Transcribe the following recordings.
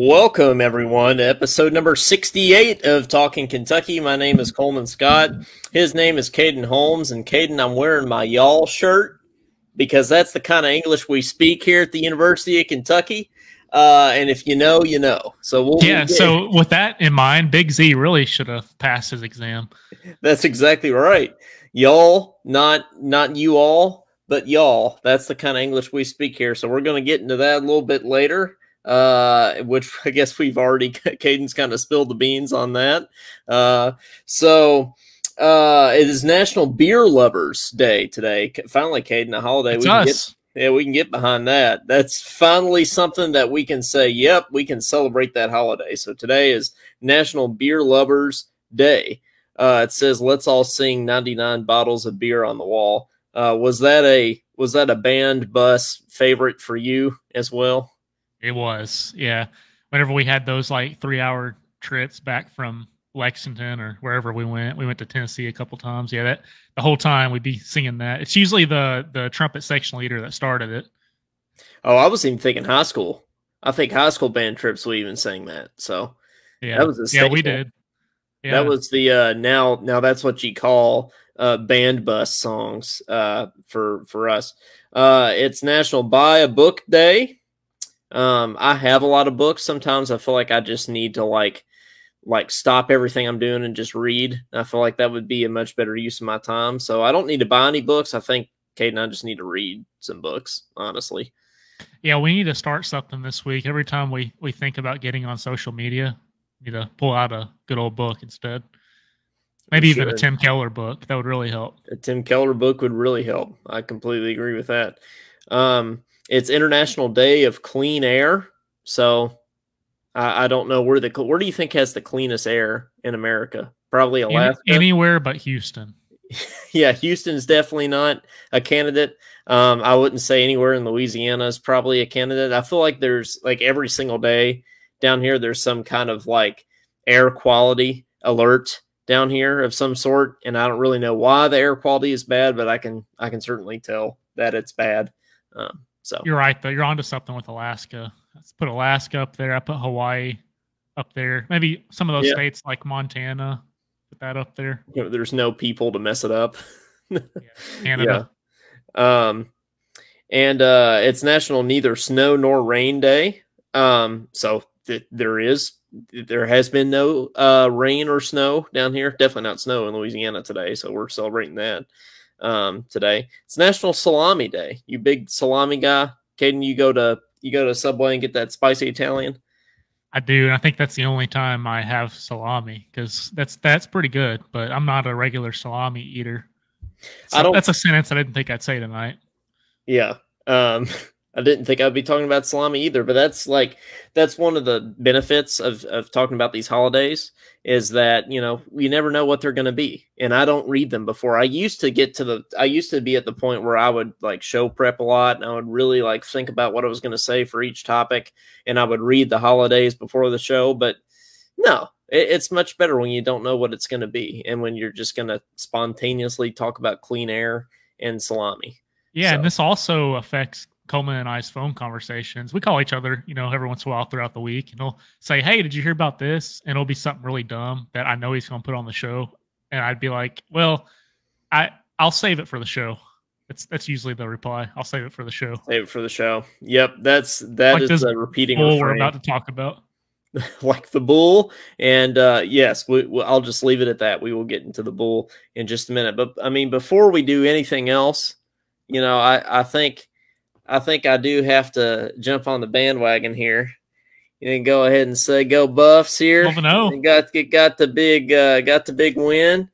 Welcome, everyone, to episode number 68 of Talkin Kentucky. My name is Coleman Scott. His name is Caden Holmes. And Caden, I'm wearing my y'all shirt because that's the kind of English we speak here at the University of Kentucky. And if you know, you know. So So with that in mind, Big Z really should have passed his exam. That's exactly right. Y'all, not you all, but y'all. That's the kind of English we speak here. So we're going to get into that a little bit later. Which I guess we've already, Caden's kind of spilled the beans on that. It is National Beer Lovers Day today. Finally, Caden, a holiday. We can get behind that. That's finally something that we can say, yep, we can celebrate that holiday. So today is National Beer Lovers Day. It says, let's all sing 99 bottles of beer on the wall. Was that a band bus favorite for you as well? It was, yeah. Whenever we had those like 3-hour trips back from Lexington or wherever we went to Tennessee a couple times. Yeah, that the whole time we'd be singing that. It's usually the trumpet section leader that started it. Oh, I was even thinking high school. I think high school band trips we even sang that. So yeah, that was we did. Yeah. That was the now that's what you call band bus songs for us. It's National Buy a Book Day. I have a lot of books. Sometimes I feel like I just need to like stop everything I'm doing and just read. I feel like that would be a much better use of my time. So I don't need to buy any books. I think Kate and I just need to read some books, honestly. Yeah, we need to start something this week. Every time we think about getting on social media, we need to pull out a good old book instead. Maybe even a Tim Keller book. That would really help. A Tim Keller book would really help. I completely agree with that. It's International Day of Clean Air. So I don't know where do you think has the cleanest air in America? Probably Alaska. Anywhere but Houston. Yeah, Houston's definitely not a candidate. I wouldn't say anywhere in Louisiana is probably a candidate. I feel like there's like every single day down here, there's some kind of like air quality alert down here of some sort. And I don't really know why the air quality is bad, but I can certainly tell that it's bad. So you're right, though. You're onto something with Alaska. Let's put Alaska up there. I put Hawaii up there. Maybe some of those states like Montana. Put that up there. You know, there's no people to mess it up. Canada. Yeah. It's National Neither Snow Nor Rain Day. So there has been no rain or snow down here. Definitely not snow in Louisiana today. So we're celebrating that. Today it's National Salami Day. You big salami guy, Caden? You go to Subway and get that spicy Italian? I do, and I think that's the only time I have salami because that's pretty good. But I'm not a regular salami eater. So that's a sentence I didn't think I'd say tonight. Yeah. I didn't think I'd be talking about salami either, but that's one of the benefits of talking about these holidays is that, you know, you never know what they're going to be. And I don't read them before. I used to be at the point where I would like show prep a lot and I would really like think about what I was going to say for each topic. And I would read the holidays before the show, but no, it's much better when you don't know what it's going to be. And when you're just going to spontaneously talk about clean air and salami. Yeah. So. And this also affects Coleman and I's phone conversations. We call each other, you know, every once in a while throughout the week, and he'll say, "Hey, did you hear about this?" And it'll be something really dumb that I know he's going to put on the show, and I'd be like, "Well, I'll save it for the show." That's usually the reply. I'll save it for the show. Save it for the show. Yep, that is a repeating bull refrain. We're about to talk about, like the bull, and yes, I'll just leave it at that. We will get into the bull in just a minute, but I mean, before we do anything else, you know, I think I do have to jump on the bandwagon here and go ahead and say go Buffs here. Got the big win,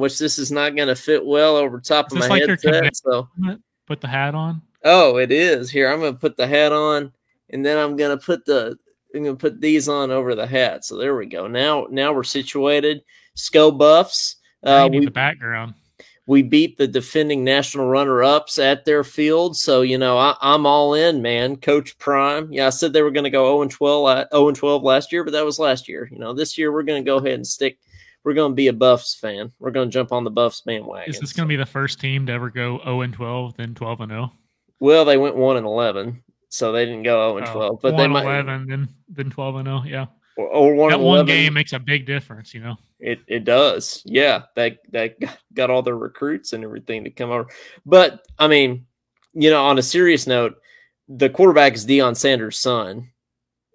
which this is not going to fit well over top of my headset. So put the hat on. Oh, it is here. I'm going to put the hat on, and then I'm going to put these on over the hat. So there we go. Now we're situated. Sko Buffs. I need the background. We beat the defending national runner-ups at their field. So, you know, I'm all in, man. Coach Prime. Yeah, I said they were going to go 0-12 last year, but that was last year. You know, this year we're going to go ahead and we're going to be a Buffs fan. We're going to jump on the Buffs bandwagon. Is this going to be the first team to ever go 0-12, then 12-0? Well, they went 1-11. so they didn't go 0-12. But they might 1-11, then 12-0. Yeah, or that one 1-11. game makes a big difference. It does. Yeah, that got all their recruits and everything to come over. But I mean, on a serious note, the quarterback is Deion Sanders' son,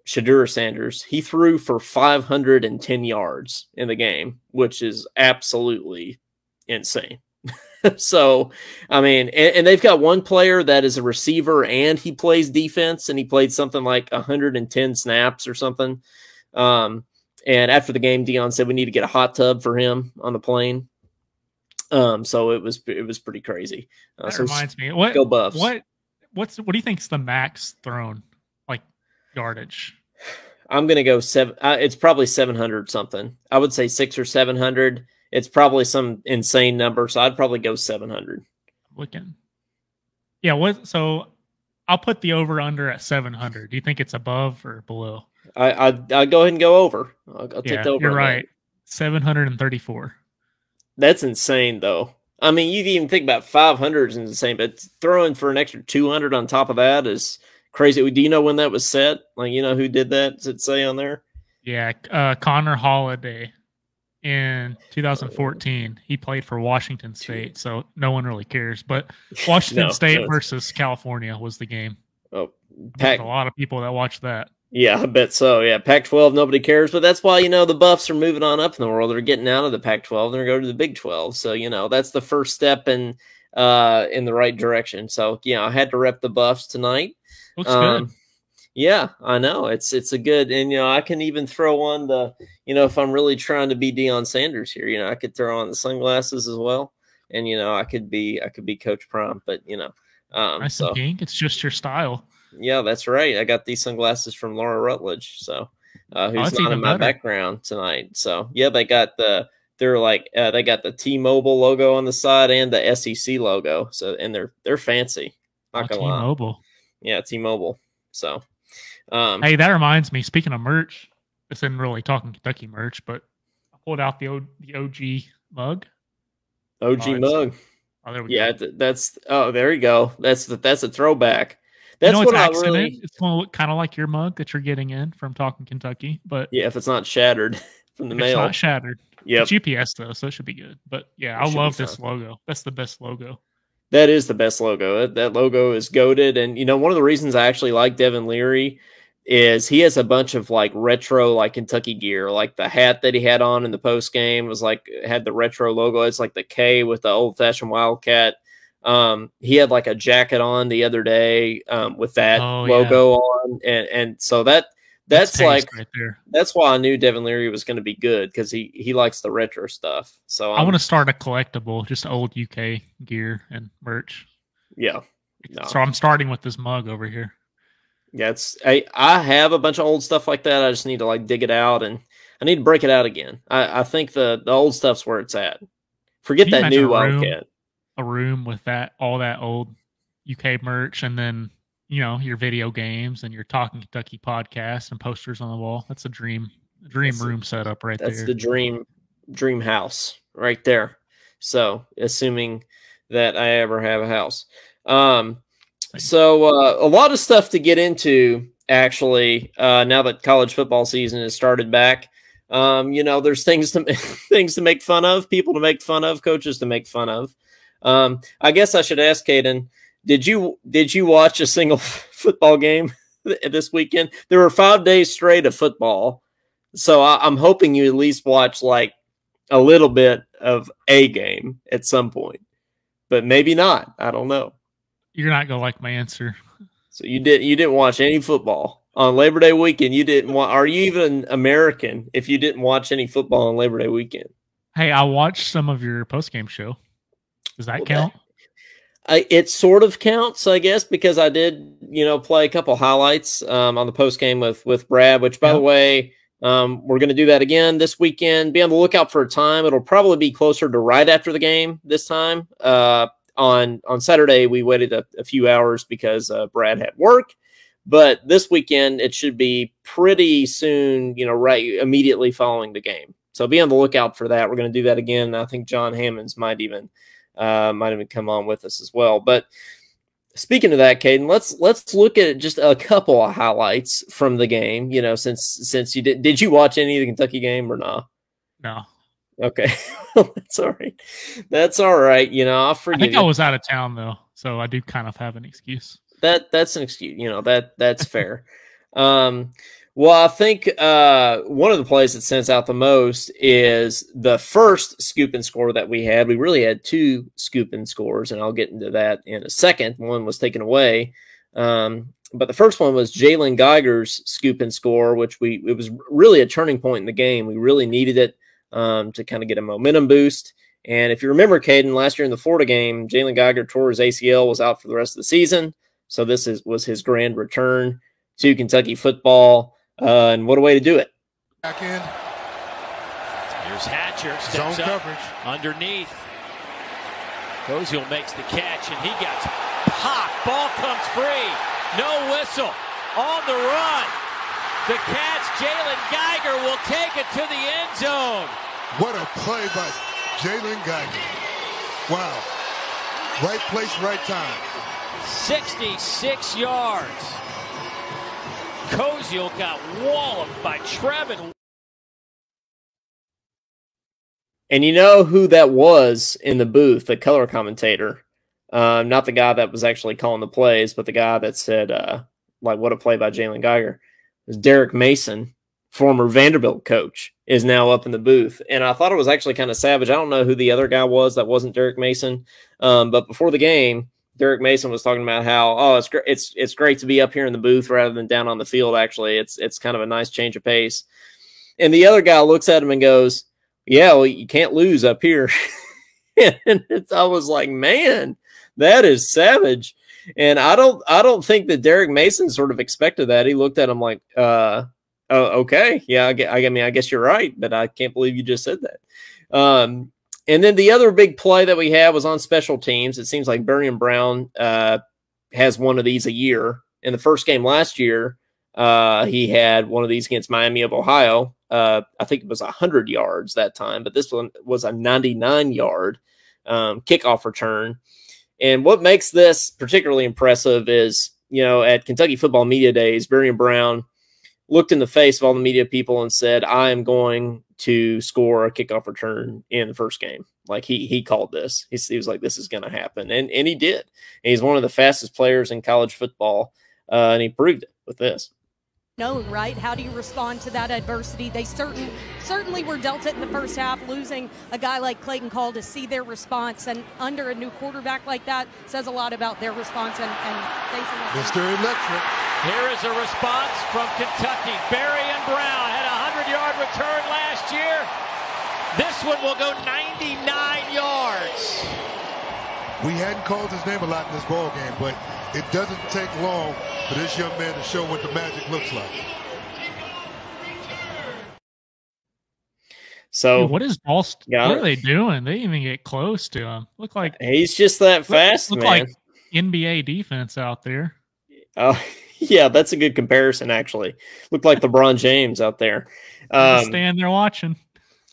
Shadur Sanders. He threw for 510 yards in the game, which is absolutely insane. So, I mean, and they've got one player that is a receiver and he plays defense, and he played something like 110 snaps or something. And after the game, Deion said we need to get a hot tub for him on the plane. So it was pretty crazy. That so reminds me, go Buffs. What do you think's the max thrown, like, yardage? I'm gonna go 7. It's probably 700 something. I would say 600 or 700. It's probably some insane number, so I'd probably go 700. Looking, yeah. So I'll put the over under at 700. Do you think it's above or below? I'll go ahead and go over. I'll take the over. You're right. 734. That's insane, though. I mean, you can even think about 500 is insane, but throwing for an extra 200 on top of that is crazy. Do you know when that was set? Like, who did that? Does it say on there? Yeah, Connor Holiday in 2014. He played for Washington State, so no one really cares. But Washington State versus California was the game. Oh, a lot of people that watched that. Yeah, I bet so. Yeah, Pac-12, nobody cares, but that's why the Buffs are moving on up in the world. They're getting out of the Pac-12. They're going to go to the Big 12. So that's the first step in the right direction. So I had to rep the Buffs tonight. Looks good. Yeah, I know it's a good, and I can even throw on the if I'm really trying to be Deion Sanders here, I could throw on the sunglasses as well, and I could be Coach Prime, but nice and pink. It's just your style. Yeah, that's right. I got these sunglasses from Laura Rutledge, so who's not in my background tonight. So yeah, they got the T-Mobile logo on the side and the SEC logo. So and they're fancy. Not gonna lie. T-Mobile. Yeah, T-Mobile. So hey, that reminds me. Speaking of merch, this isn't really Talking Kentucky merch, but I pulled out the OG mug. OG mug. Oh, there we go. There you go. That's a throwback. That's what I really. It's going to look kind of like your mug that you're getting in from Talking Kentucky, but yeah, if it's not shattered from the mail, it's not shattered. Yeah, it's UPS though, so it should be good. But yeah, I love this logo. That's the best logo. That is the best logo. That logo is goated, and one of the reasons I actually like Devin Leary is he has a bunch of like retro like Kentucky gear, like the hat that he had on in the post game was had the retro logo. It's like the K with the old fashioned Wildcat. He had like a jacket on the other day with that logo on, and so that's like right there. That's why I knew Devin Leary was going to be good, because he likes the retro stuff. So I want to start a collectible, just old UK gear and merch. Yeah, so I'm starting with this mug over here. Yeah, I have a bunch of old stuff like that. I just need to like dig it out, and I need to break it out again. I think the old stuff's where it's at. Forget that new Wildcat. A room with all that old UK merch, and then your video games and your Talking Kentucky podcast and posters on the wall. That's a dream room setup right there. That's the dream house right there. So assuming that I ever have a house. So a lot of stuff to get into actually now that college football season has started back. There's things to make fun of, people to make fun of, coaches to make fun of. I guess I should ask Caden, did you watch a single football game this weekend? There were 5 days straight of football, so I'm hoping you at least watch like a little bit of a game at some point, but maybe not. I don't know. You're not gonna like my answer. So you didn't watch any football on Labor Day weekend. You didn't want. Are you even American if you didn't watch any football on Labor Day weekend? Hey, I watched some of your post-game show. Does that count? It sort of counts, I guess, because I did, play a couple highlights on the post game with Brad. Which, by the way, we're going to do that again this weekend. Be on the lookout for a time. It'll probably be closer to right after the game this time. On Saturday, we waited a few hours because Brad had work. But this weekend, it should be pretty soon, right immediately following the game. So be on the lookout for that. We're going to do that again. I think John Hammonds might even come on with us as well. But Speaking of that, Caden, let's look at just a couple of highlights from the game. You know, since you did you watch any of the Kentucky game or not? No. Okay, that's all right. That's all right. You know, I'll forgive I think you. I was out of town though, so I do kind of have an excuse. That's an excuse. You know, that's fair. Well, I think one of the plays that stands out the most is the first scoop and score that we had. We really had two scoop and scores, and I'll get into that in a second. One was taken away. But the first one was Jalen Geiger's scoop and score, which it was really a turning point in the game. We really needed it to kind of get a momentum boost. And if you remember, Caden, last year in the Florida game, Jalen Geiger tore his ACL, was out for the rest of the season. So this was his grand return to Kentucky football. And what a way to do it. Back in. Here's Hatcher. Steps Zone up coverage. Underneath. Koziel makes the catch, and he got popped. Ball comes free. No whistle. On the run. The catch, Jalen Geiger will take it to the end zone. What a play by Jalen Geiger. Wow. Right place, right time. 66 yards. Koziel got walloped by Trevin. And you know who that was in the booth, the color commentator. Not the guy that was actually calling the plays, but the guy that said, like, what a play by Jalen Geiger. It was Derek Mason, former Vanderbilt coach, is now up in the booth. And I thought it was actually kind of savage. I don't know who the other guy was that wasn't Derek Mason. But before the game, Derek Mason was talking about how, it's great to be up here in the booth rather than down on the field. Actually, it's kind of a nice change of pace. And the other guy looks at him and goes, yeah, well, you can't lose up here. And I was like, man, that is savage. And I don't think that Derek Mason sort of expected that. He looked at him like, oh, okay, yeah, I mean, I guess you're right, but I can't believe you just said that. And then the other big play that we had was on special teams. It seems like Burian Brown has one of these a year. In the first game last year, he had one of these against Miami of Ohio. I think it was 100 yards that time, but this one was a 99-yard kickoff return. And what makes this particularly impressive is, you know, at Kentucky Football Media Days, Burian Brown looked in the face of all the media people and said, I am going to score a kickoff return in the first game. Like he called this. He was like, this is going to happen. And he did. And he's one of the fastest players in college football. And he proved it with this. No, right? How do you respond to that adversity? They certainly were dealt it in the first half. Losing a guy like Clayton Call, to see their response and under a new quarterback like that says a lot about their response and facing it. Mr. Electric. Here is a response from Kentucky. Burian Brown had a 100-yard return last year. This one will go 99 yards. We hadn't called his name a lot in this ball game, but it doesn't take long for this young man to show what the magic looks like. So what is Ball? What are they doing? They didn't even get close to him. Look like he's just that fast, look man. like NBA defense out there. Oh, yeah, that's a good comparison, actually. Looked like LeBron James out there. Stand there watching.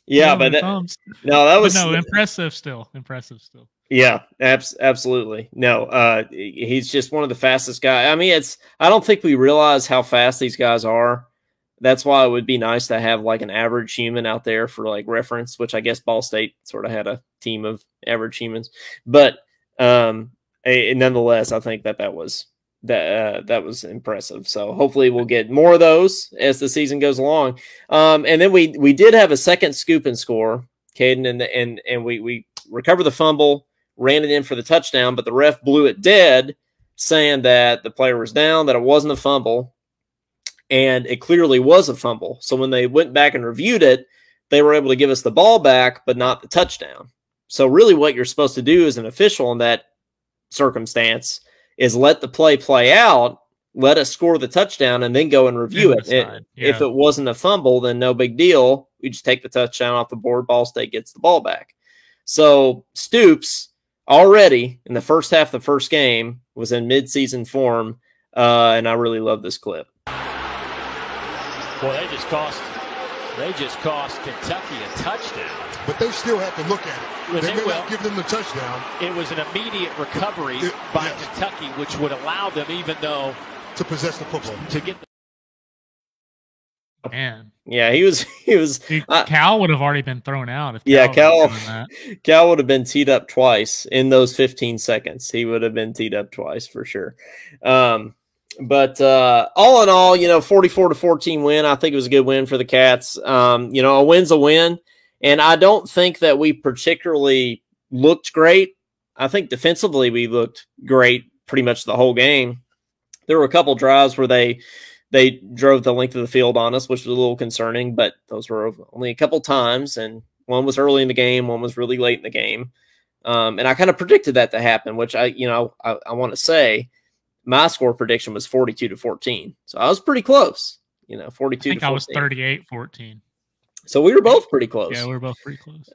Yeah, but that was impressive still. Impressive still. Yeah, absolutely. No, he's just one of the fastest guys. I mean, I don't think we realize how fast these guys are. That's why it would be nice to have like an average human out there for like reference, which I guess Ball State sort of had a team of average humans. But nonetheless, I think that was impressive. So hopefully we'll get more of those as the season goes along. And then we did have a second scoop and score, Caden, and we recovered the fumble, ran it in for the touchdown, but the ref blew it dead, saying that the player was down, that it wasn't a fumble, and it clearly was a fumble. So when they went back and reviewed it, they were able to give us the ball back, but not the touchdown. So really what you're supposed to do as an official in that circumstance is let the play out, let us score the touchdown, and then go and review it. If it wasn't a fumble, then no big deal. We just take the touchdown off the board. Ball State gets the ball back. So Stoops already in the first half of the first game was in midseason form, and I really love this clip. Boy, they just cost Kentucky a touchdown. but they still have to look at it. Well, They they may will. not give them the touchdown It was an immediate recovery by yes. Kentucky, which would allow them, even though, to possess the football. to get the Man, Yeah, he was. dude, Cal would have already been thrown out if Yeah, Cal was doing that. Cal would have been teed up twice in those 15 seconds. He would have been teed up twice for sure. But all in all, 44-14 win. I think it was a good win for the Cats. A win's a win. And I don't think that we particularly looked great. I think defensively we looked great pretty much the whole game. There were a couple drives where they drove the length of the field on us, which was a little concerning, but those were only a couple times. And one was early in the game, one was really late in the game. And I kind of predicted that to happen, which I want to say my score prediction was 42-14. So I was pretty close, 42 I think to 14. I was 38-14. So we were both pretty close. Yeah, we were both pretty close.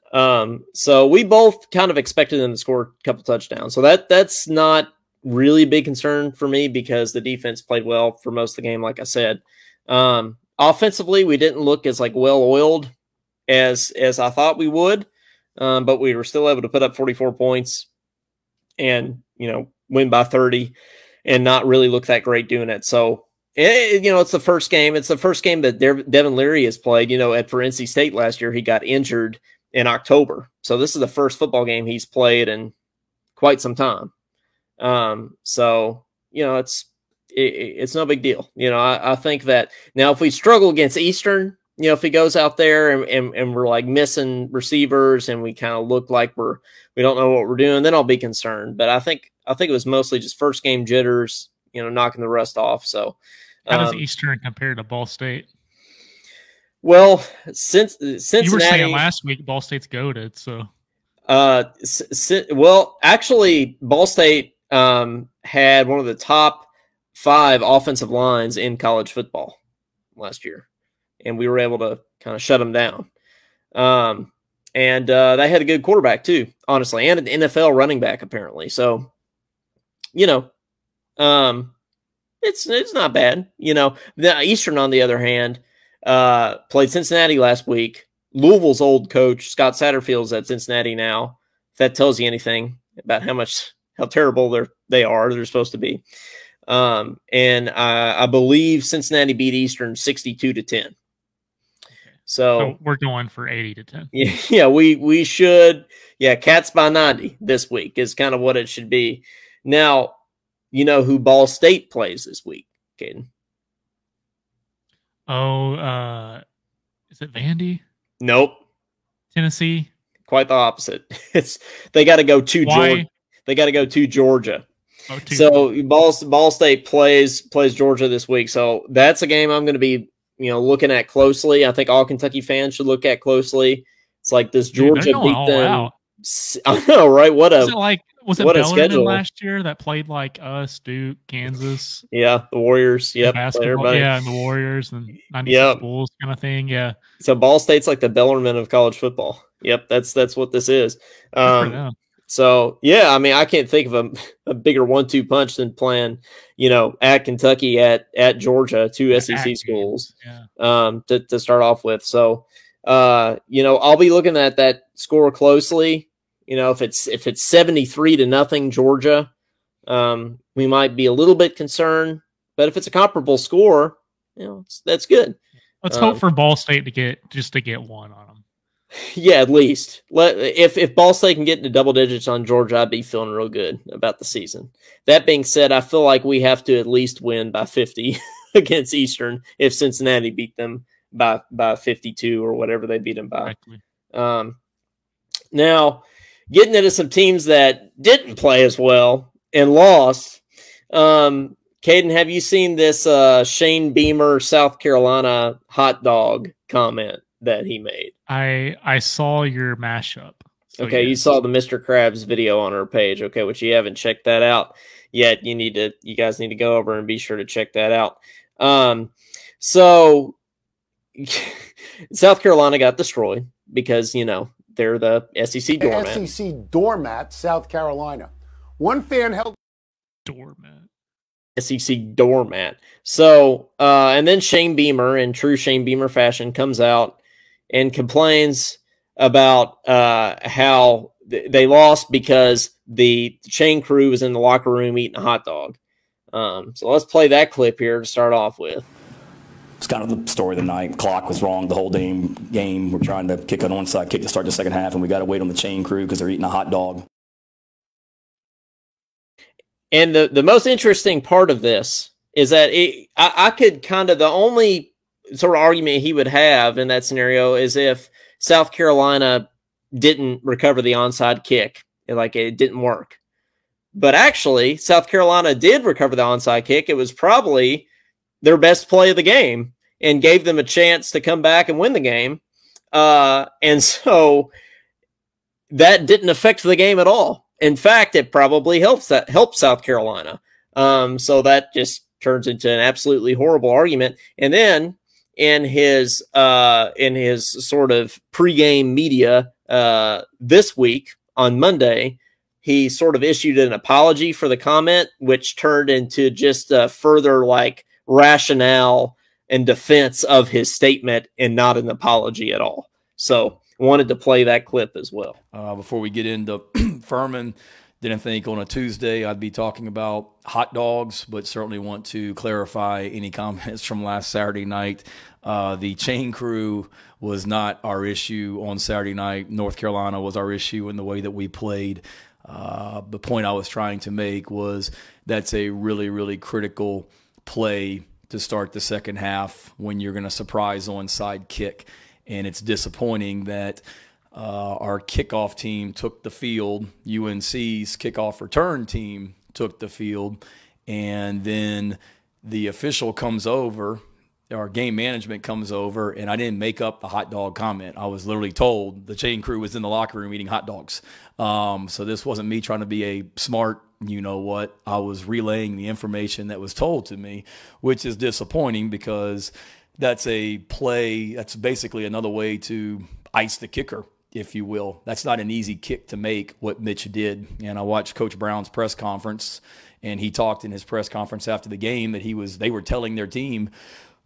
So we both kind of expected them to score a couple touchdowns. So that's not really a big concern for me because the defense played well for most of the game, like I said. Offensively, we didn't look as well-oiled as I thought we would, but we were still able to put up 44 points and, win by 30 and not really look that great doing it. So, it's the first game. It's the first game that Devin Leary has played. For NC State last year, he got injured in October. So this is the first football game he's played in quite some time. So, it's no big deal. I think that now if we struggle against Eastern, if he goes out there and we're like missing receivers and we kind of look like we don't know what we're doing, then I'll be concerned. But I think it was mostly just first game jitters, knocking the rust off. So how does Eastern compare to Ball State? Well, since Cincinnati, you were saying last week Ball State's goated, so well, actually, Ball State had one of the top 5 offensive lines in college football last year, and we were able to kind of shut them down. And they had a good quarterback too, honestly, and an NFL running back apparently. So, it's not bad. The Eastern, on the other hand, played Cincinnati last week. Louisville's old coach, Scott Satterfield's at Cincinnati now. If that tells you anything about how terrible they're supposed to be. And I believe Cincinnati beat Eastern 62-10. So we're going for 80-10. Yeah, we should. Yeah, Cats by 90 this week is kind of what it should be. Now, you know who Ball State plays this week, Caden? Oh, is it Vandy? Nope. Tennessee? Quite the opposite. They got to go to Georgia. They got to go to Georgia. Oh, so Ball State plays Georgia this week. So that's a game I'm going to be looking at closely. I think all Kentucky fans should look at closely. It's like, does Georgia beat them? Out. I know, right? Was it Bellarmine last year that played like us, Duke, Kansas? Yeah, the Warriors. Yep. Basketball, yeah, and the Warriors and 96 Bulls kind of thing. Yeah. So Ball State's like the Bellarmine of college football. Yep, that's what this is. So yeah, I mean, I can't think of a bigger 1-2 punch than playing, at Kentucky at Georgia, 2 SEC schools, to start off with. So, I'll be looking at that score closely. If it's 73-0 Georgia, we might be a little bit concerned. But if it's a comparable score, that's good. Let's hope for Ball State to get one on them. Yeah, at least. If Ball State can get into double digits on Georgia, I'd be feeling real good about the season. That being said, I feel like we have to at least win by 50 against Eastern if Cincinnati beat them by 52 or whatever they beat them by. Exactly. Now, getting into some teams that didn't play as well and lost. Caden, have you seen this Shane Beamer, South Carolina hot dog comment that he made? I saw your mashup. So okay, yes. You saw the Mr. Krabs video on our page. Okay, which you haven't checked that out yet. You guys need to go over and be sure to check that out. So South Carolina got destroyed because, they're the SEC doormat. SEC doormat, South Carolina. One fan held doormat. SEC doormat. So, and then Shane Beamer, in true Shane Beamer fashion, comes out and complains about how they lost because the chain crew was in the locker room eating a hot dog. So let's play that clip here to start off with. It's kind of the story of the night. Clock was wrong the whole game. We're trying to kick an onside kick to start the second half, and we got to wait on the chain crew because they're eating a hot dog. And the most interesting part of this is that I could kind of, the only sort of argument he would have in that scenario is if South Carolina didn't recover the onside kick, like it didn't work. But actually, South Carolina did recover the onside kick. It was probably their best play of the game and gave them a chance to come back and win the game. And so that didn't affect the game at all. In fact, it probably helped South Carolina. So that just turns into an absolutely horrible argument. And then in his sort of pregame media this week on Monday, he sort of issued an apology for the comment, which turned into just a further like rationale and defense of his statement and not an apology at all. So wanted to play that clip as well. Before we get into Furman, didn't think on a Tuesday I'd be talking about hot dogs, but certainly want to clarify any comments from last Saturday night. The chain crew was not our issue on Saturday night. North Carolina was our issue in the way that we played. The point I was trying to make was that's a really, really critical play to start the second half when you're going to surprise onside kick. And it's disappointing that our kickoff team took the field, UNC's kickoff return team took the field, and then the official comes over, our game management comes over, and I didn't make up the hot dog comment. I was literally told the chain crew was in the locker room eating hot dogs. So this wasn't me trying to be a smart you-know-what. I was relaying the information that was told to me, which is disappointing because that's a play. That's basically another way to ice the kicker, if you will. That's not an easy kick to make, what Mitch did. And I watched Coach Brown's press conference, and he talked in his press conference after the game that they were telling their team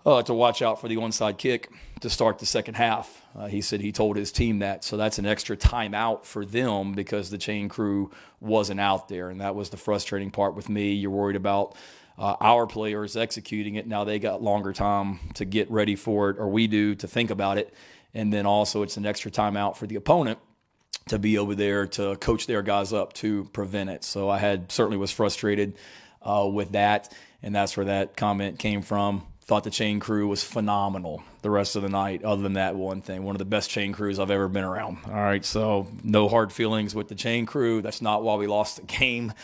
to watch out for the onside kick to start the second half. He said he told his team that. So that's an extra timeout for them because the chain crew wasn't out there. And that was the frustrating part with me. You're worried about our players executing it. Now they got longer time to get ready for it, or we do to think about it. And then also it's an extra timeout for the opponent to be over there to coach their guys up to prevent it. So I certainly was frustrated with that. And that's where that comment came from. Thought the chain crew was phenomenal the rest of the night, other than that one thing. One of the best chain crews I've ever been around. All right, so no hard feelings with the chain crew. That's not why we lost the game.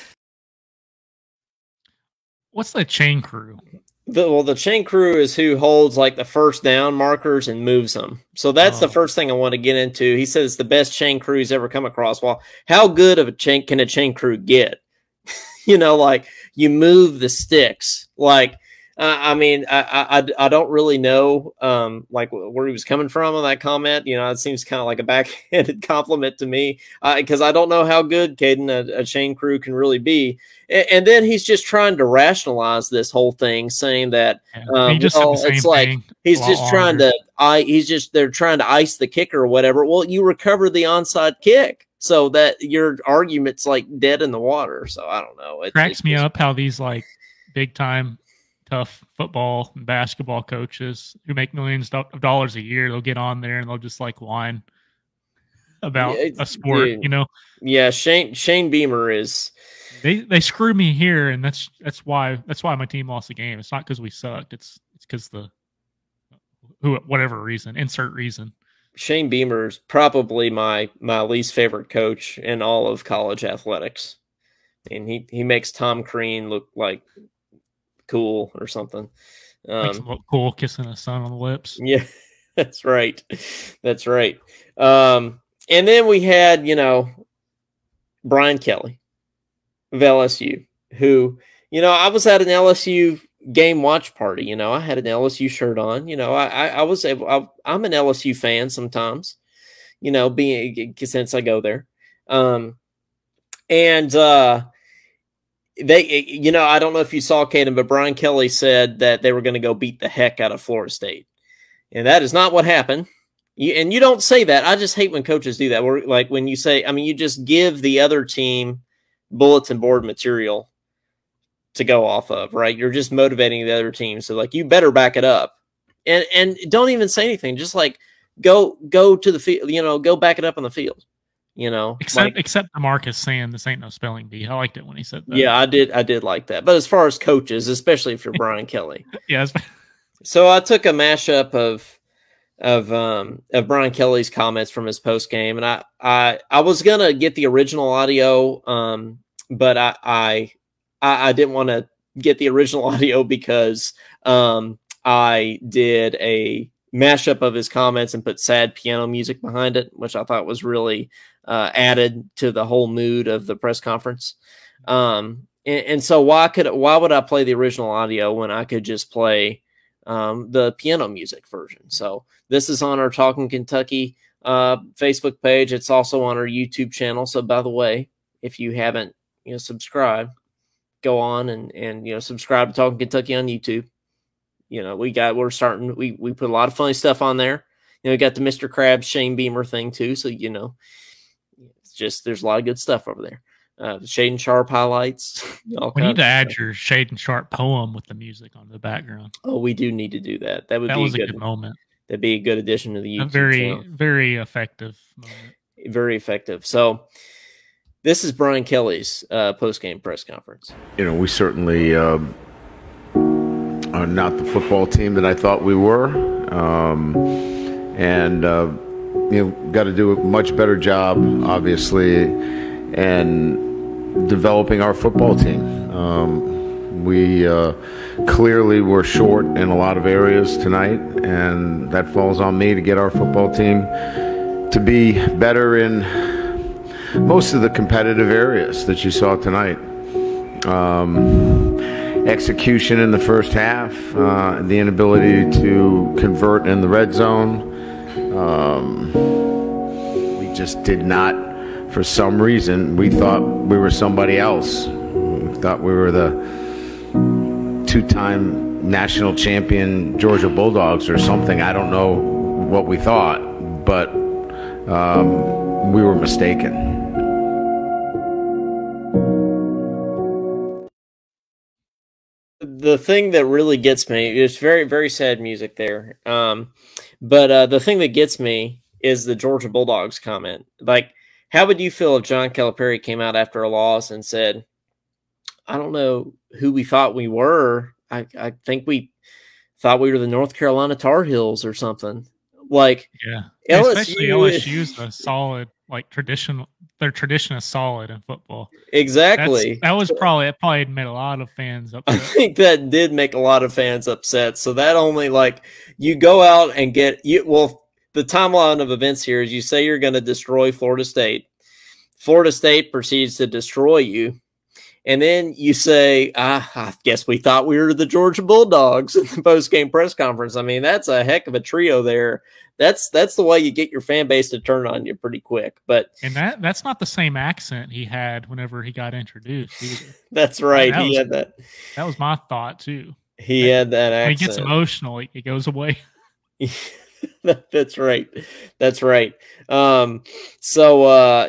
What's the chain crew? The chain crew is who holds like the first down markers and moves them. So that's the first thing I want to get into. He says it's the best chain crew he's ever come across. Well, how good of a chain can a chain crew get? Like you move the sticks. Like, I mean, I don't really know like where he was coming from on that comment. It seems kind of like a backhanded compliment to me because I don't know how good, Caden, a chain crew can really be. And then he's just trying to rationalize this whole thing, saying that it's like they're trying to ice the kicker or whatever. Well, you recover the onside kick, so that your argument's like dead in the water. So I don't know. It cracks me up how these like big time tough football and basketball coaches who make millions of dollars a year, they'll get on there and they'll just like whine about a sport, Yeah, Shane Beamer is. They screw me here, and that's why my team lost the game. It's not because we sucked. It's because whatever reason, insert reason. Shane Beamer is probably my least favorite coach in all of college athletics, and he makes Tom Crean look like cool or something. Makes him look cool, kissing his son on the lips. Yeah, that's right. That's right. And then we had, Brian Kelly of LSU, who, I was at an LSU game watch party. I had an LSU shirt on. I'm an LSU fan sometimes, since I go there. I don't know if you saw, Caden, but Brian Kelly said that they were going to go beat the heck out of Florida State. And that is not what happened. And you don't say that. I just hate when coaches do that. Where, like, when you say, I mean, you just give the other team bulletin board material to go off of, right? You're just motivating the other team. So, like, you better back it up. And don't even say anything. Just, like, go to the field, you know, go back it up on the field, you know. Except Marcus saying this ain't no spelling bee. I liked it when he said that. Yeah, I did like that. But as far as coaches, especially if you're Brian Kelly. Yeah. So I took a mashup of Brian Kelly's comments from his post game, and I was gonna get the original audio, but I didn't want to get the original audio because I did a mashup of his comments and put sad piano music behind it, which I thought was really added to the whole mood of the press conference. And so why would I play the original audio when I could just play the piano music version? So this is on our Talkin Kentucky Facebook page. It's also on our YouTube channel. So by the way, if you haven't, you know, subscribed, go on and you know, subscribe to Talkin Kentucky on YouTube. You know, we put a lot of funny stuff on there. You know, we got the Mr. Krabs Shane Beamer thing too. So, you know, it's just, there's a lot of good stuff over there. Shade and Sharp highlights. We need to add your Shade and Sharp poem with the music on the background. Oh, we do need to do that. That was a good moment. That'd be a good addition to the YouTube channel. Very effective moment. Very effective. So this is Brian Kelly's post-game press conference. You know, we certainly are not the football team that I thought we were. You know, got to do a much better job, obviously, and developing our football team. We clearly were short in a lot of areas tonight, and that falls on me to get our football team to be better in most of the competitive areas that you saw tonight. Execution in the first half, the inability to convert in the red zone. We just did not, for some reason, we thought we were somebody else. We thought we were the two-time national champion Georgia Bulldogs or something. I don't know what we thought, but we were mistaken. The thing that really gets me, it's very, very sad music there. But the thing that gets me is the Georgia Bulldogs comment. Like, how would you feel if John Calipari came out after a loss and said, I don't know who we thought we were. I think we thought we were the North Carolina Tar Heels or something. Like, yeah, especially LSU's a solid, like, tradition. Their tradition is solid in football. Exactly. That probably made a lot of fans upset. I think that did make a lot of fans upset. So that only, like, you go out and the timeline of events here is you say you're going to destroy Florida State. Florida State proceeds to destroy you. And then you say, I guess we thought we were the Georgia Bulldogs in the post-game press conference. I mean, that's a heck of a trio there. That's the way you get your fan base to turn on you pretty quick. And that's not the same accent he had whenever he got introduced either. That's right. He had that. That was my thought too. He had that accent. When he gets emotional, it goes away. That's right. That's right. Yeah,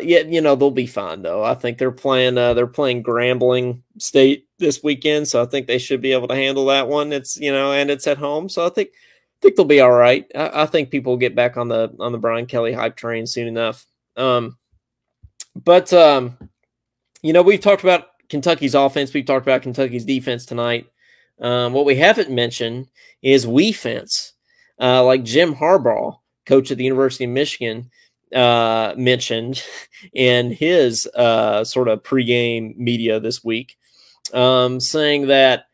you know, they'll be fine though. I think they're playing Grambling State this weekend, so I think they should be able to handle that one. It's, you know, and it's at home, so I think they'll be all right. I think people will get back on the Brian Kelly hype train soon enough. You know, we've talked about Kentucky's offense. We've talked about Kentucky's defense tonight. What we haven't mentioned is we-fence. Like Jim Harbaugh, coach at the University of Michigan, mentioned in his sort of pregame media this week, saying that,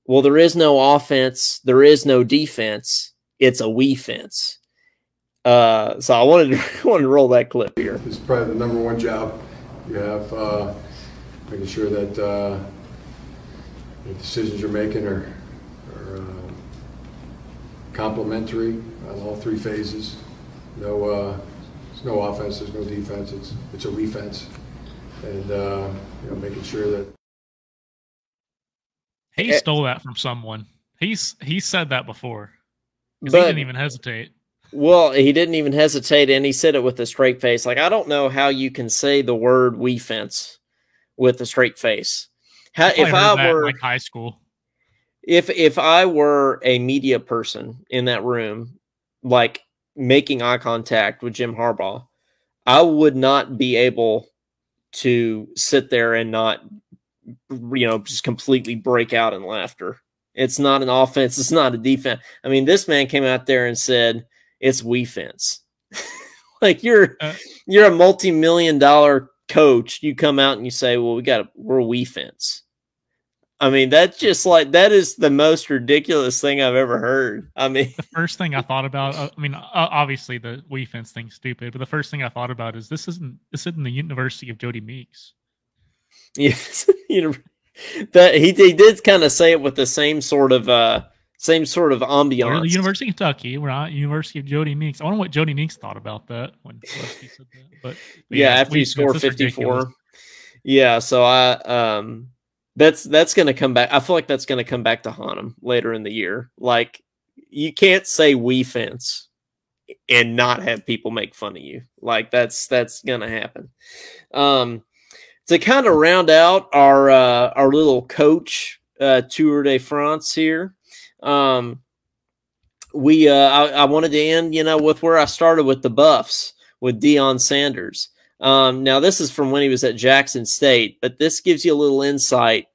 well, there is no offense, there is no defense, it's a we fence. So I wanted to roll that clip here. It's probably the number one job you have, making sure that the decisions you're making are complementary on all three phases. There's no offense, there's no defense. It's a we-fence, and you know, making sure that he stole that from someone. He said that before because he didn't even hesitate. Well, he didn't even hesitate, and he said it with a straight face. Like, I don't know how you can say the word "we fence" with a straight face. If I were like high school, if I were a media person in that room, like making eye contact with Jim Harbaugh, I would not be able to sit there and not, just completely break out in laughter. It's not an offense. It's not a defense. I mean, this man came out there and said, it's we fence. Like you're a multi-million-dollar coach. You come out and you say, well, we're we fence. I mean, that's just like, that is the most ridiculous thing I've ever heard. I mean, the first thing I thought about, obviously the we fence thing's stupid, but the first thing I thought about is this isn't the University of Jody Meeks. Yes, that he did kind of say it with the same sort of ambiance. We're the University of Kentucky. We're not University of Jody Meeks. I wonder what Jody Meeks thought about that when he said that. But yeah, after you score 54. Yeah, so that's going to come back. I feel like that's going to come back to haunt him later in the year. Like, you can't say we fence and not have people make fun of you. Like, that's going to happen. To kind of round out our little coach Tour de France here, I wanted to end, with where I started with the Buffs with Deion Sanders. Now this is from when he was at Jackson State, but this gives you a little insight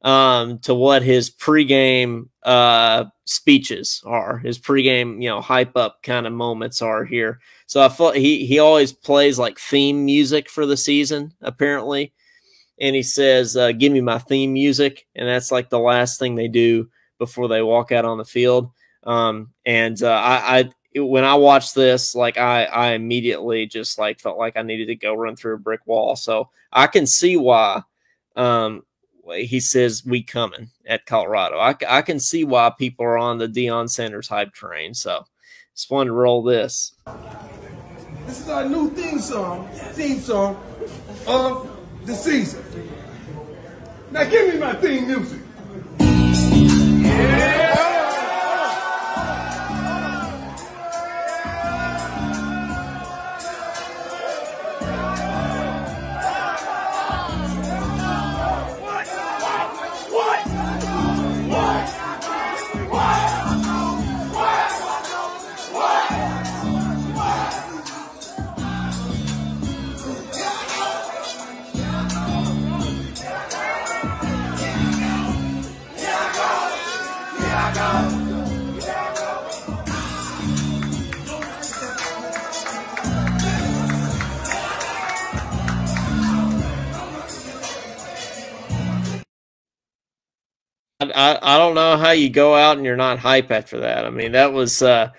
to what his pregame speeches are, his pregame, hype up kind of moments are here. So I thought he always plays like theme music for the season, apparently. And he says, give me my theme music. And that's like the last thing they do before they walk out on the field. When I watched this, like I immediately just like felt like I needed to go run through a brick wall. So I can see why he says we coming at Colorado. I can see why people are on the Deion Sanders hype train. So just wanted to roll this. This is our new theme song of the season. Now give me my theme music. Yeah. I don't know how you go out and you're not hype after that. I mean, that was that's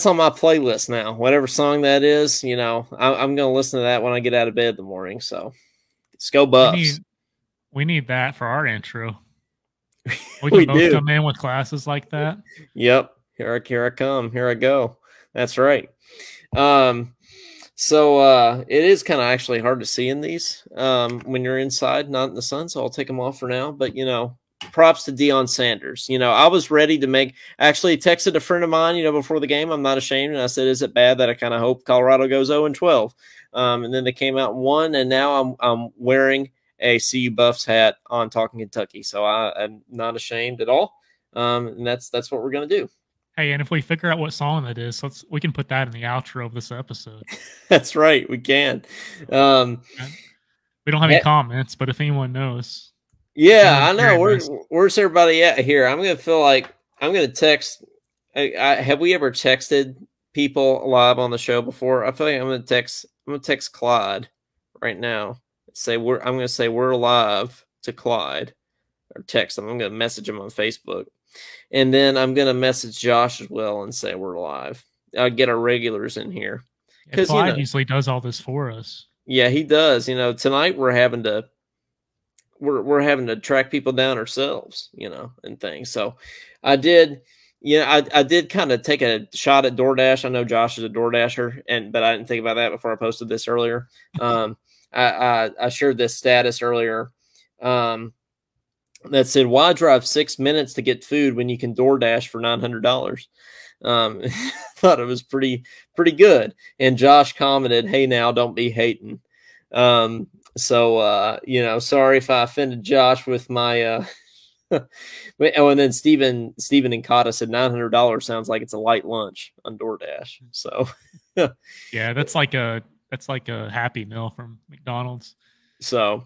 on my playlist now. Whatever song that is, I'm going to listen to that when I get out of bed in the morning. So let's go Buffs. We need that for our intro. We can both come in with classes like that. Yep. Here I come. Here I go. That's right. So it is kind of actually hard to see in these when you're inside, not in the sun. So I'll take them off for now. But, props to Deion Sanders. I was ready to actually texted a friend of mine, before the game. I'm not ashamed. And I said, is it bad that I kind of hope Colorado goes 0-12? And then they came out and won. And now I'm wearing a CU Buffs hat on Talkin Kentucky. So I'm not ashamed at all. And that's what we're going to do. Hey, and if we figure out what song that is, we can put that in the outro of this episode. That's right, we can. We don't have any comments, but if anyone knows, yeah, I know. Where's everybody at here? I'm gonna text. Have we ever texted people live on the show before? I feel like I'm gonna text Clyde right now. I'm gonna say we're live to Clyde, or text him. I'm gonna message him on Facebook. And then I'm going to message Josh as well and say we're live. I'll get our regulars in here. Because Clyde usually does all this for us. Yeah, he does. Tonight we're having to track people down ourselves, and things. So I did kind of take a shot at DoorDash. I know Josh is a DoorDasher, but I didn't think about that before I posted this earlier. I shared this status earlier. that said, "Why drive 6 minutes to get food when you can DoorDash for $900?" Thought it was pretty good. And Josh commented, "Hey, now don't be hating." Sorry if I offended Josh with my. Oh, and then Stephen Incata said $900 sounds like it's a light lunch on DoorDash. So, yeah, that's like a Happy Meal from McDonald's. So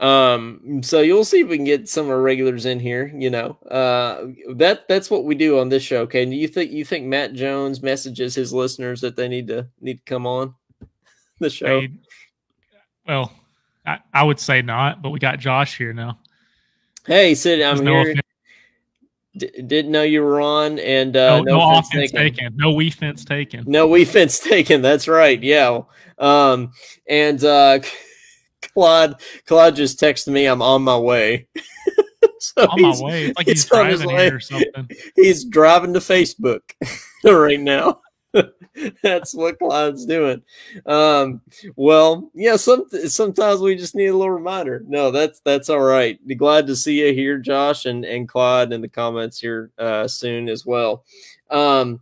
you'll see if we can get some of our regulars in here. That's what we do on this show. Okay, do you think Matt Jones messages his listeners that they need to come on the show? Well, I would say not, but we got Josh here now. Hey, Sid, I'm here. Didn't know you were on, and no offense taken. No offense taken. No offense taken. That's right. Yeah. Claude just texted me, "I'm on my way." So on my way. It's like he's driving here or something. He's driving to Facebook right now. That's what Claude's doing. Well, yeah, sometimes we just need a little reminder. No, that's all right. Be glad to see you here, Josh, and Claude in the comments here soon as well. Caden,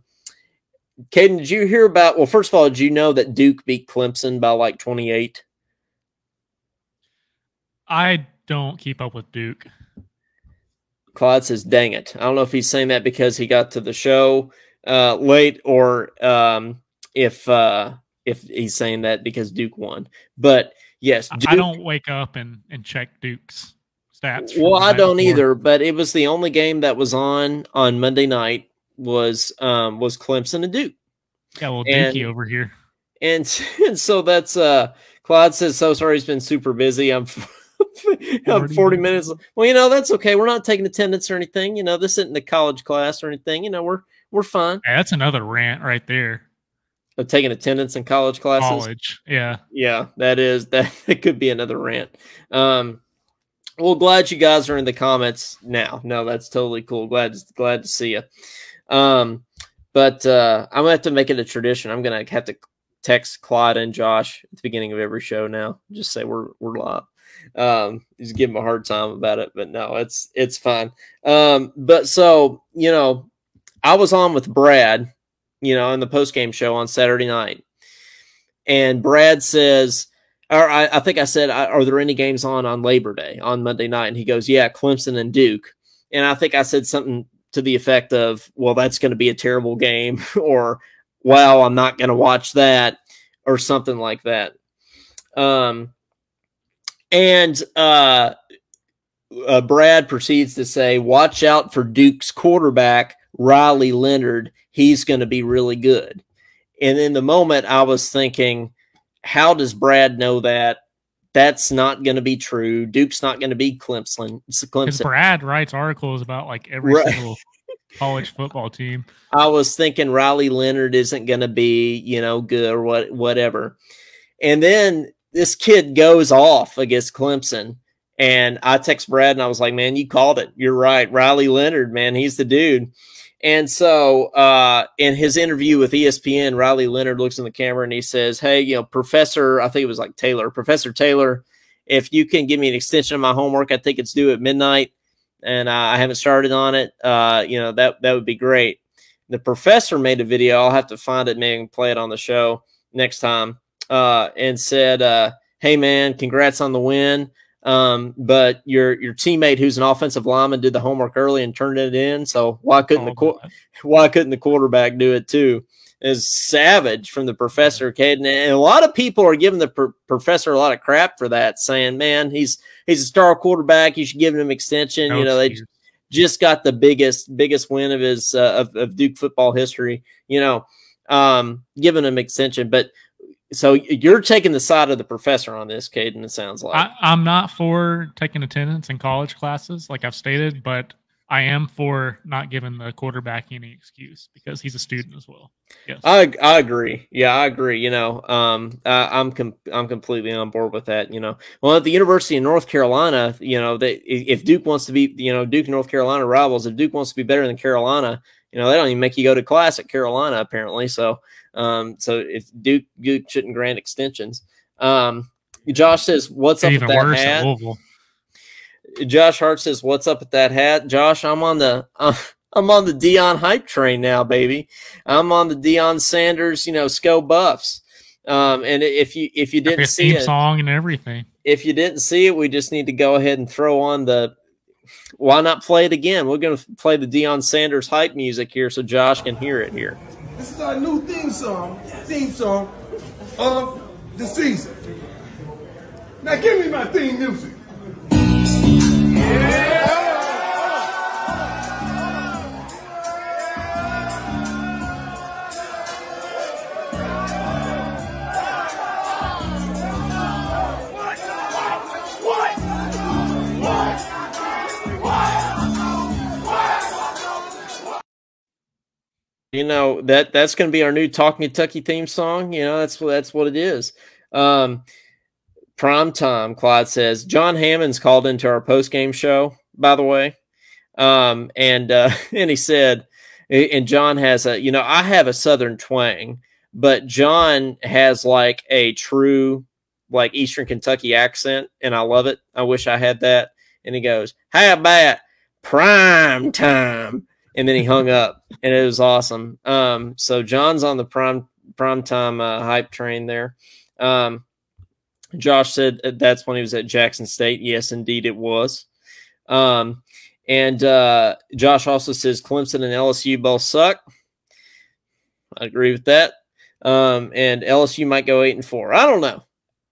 did you hear about, well, first of all, did you know that Duke beat Clemson by like 28? I don't keep up with Duke. Claude says, "Dang it." I don't know if he's saying that because he got to the show late, or if he's saying that because Duke won. But yes, Duke, I don't wake up and check Duke's stats. Well, I don't either, but it was the only game that was on Monday night was Clemson and Duke. Yeah, well, Dookie over here. And so that's Claude says, "So sorry, he's been super busy. I'm 40 minutes. Well, that's okay. We're not taking attendance or anything. This isn't the college class or anything. We're fine." Yeah, that's another rant right there. Of taking attendance in college classes. College, yeah. Yeah, that could be another rant. Well, glad you guys are in the comments now. No, that's totally cool. Glad to see you. But I'm gonna have to make it a tradition. I'm gonna have to text Claude and Josh at the beginning of every show now. Just say we're live. Just give them a hard time about it, but no, it's fine. But so, I was on with Brad, in the post-game show on Saturday night, and Brad says, or I think I said, "Are there any games on Labor Day on Monday night?" And he goes, "Yeah, Clemson and Duke." And I think I said something to the effect of, "Well, that's going to be a terrible game," or, "Wow, I'm not going to watch that," or something like that. Brad proceeds to say, "Watch out for Duke's quarterback, Riley Leonard. He's going to be really good." And in the moment, I was thinking, how does Brad know that? That's not going to be true. Duke's not going to be Clemson. Because Brad writes articles about like every single college football team. I was thinking Riley Leonard isn't going to be, good or whatever. And then this kid goes off against Clemson, and I text Brad and I was like, "Man, you called it. You're right. Riley Leonard, man, he's the dude." And so in his interview with ESPN, Riley Leonard looks in the camera and he says, "Hey, Professor," I think it was like Taylor, "Professor Taylor, if you can give me an extension of my homework, I think it's due at midnight, and I haven't started on it. That would be great." The professor made a video. I'll have to find it, maybe play it on the show next time. And said, "Hey man, congrats on the win. But your teammate who's an offensive lineman did the homework early and turned it in. So why couldn't the quarterback do it too?" Is savage from the professor, Caden. And a lot of people are giving the professor a lot of crap for that, saying, "Man, he's a star quarterback. You should give him extension." They just got the biggest win of his of Duke football history. Giving him extension, but. So you're taking the side of the professor on this, Caden, it sounds like. I'm not for taking attendance in college classes, like I've stated, but I am for not giving the quarterback any excuse because he's a student as well. Yes, I agree. Yeah, I agree. I'm completely on board with that. Well, at the University of North Carolina, if Duke wants to be, Duke and North Carolina rivals, if Duke wants to be better than Carolina, they don't even make you go to class at Carolina apparently. So if Duke shouldn't grant extensions. Josh says, "What's up with that hat?" Josh Hart says, "What's up with that hat, Josh?" I'm on the Deion hype train now, baby. I'm on the Deion Sanders, Sco Buffs. And if you didn't see it, song and everything. If you didn't see it, we just need to go ahead and throw on the. Why not play it again? We're going to play the Deion Sanders hype music here, so Josh can hear it here. This is our new theme song of the season. Now give me my theme music. Yeah. That's going to be our new Talkin Kentucky theme song. That's what it is. Prime time, Clyde says. John Hammond's called into our post-game show, by the way. And he said, and John has I have a Southern twang, but John has like a true like Eastern Kentucky accent, and I love it. I wish I had that. And he goes, "How about prime time?" And then he hung up, and it was awesome. So John's on the prime time hype train there. Josh said that's when he was at Jackson State. Yes, indeed it was. And Josh also says Clemson and LSU both suck. I agree with that. And LSU might go 8-4. I don't know.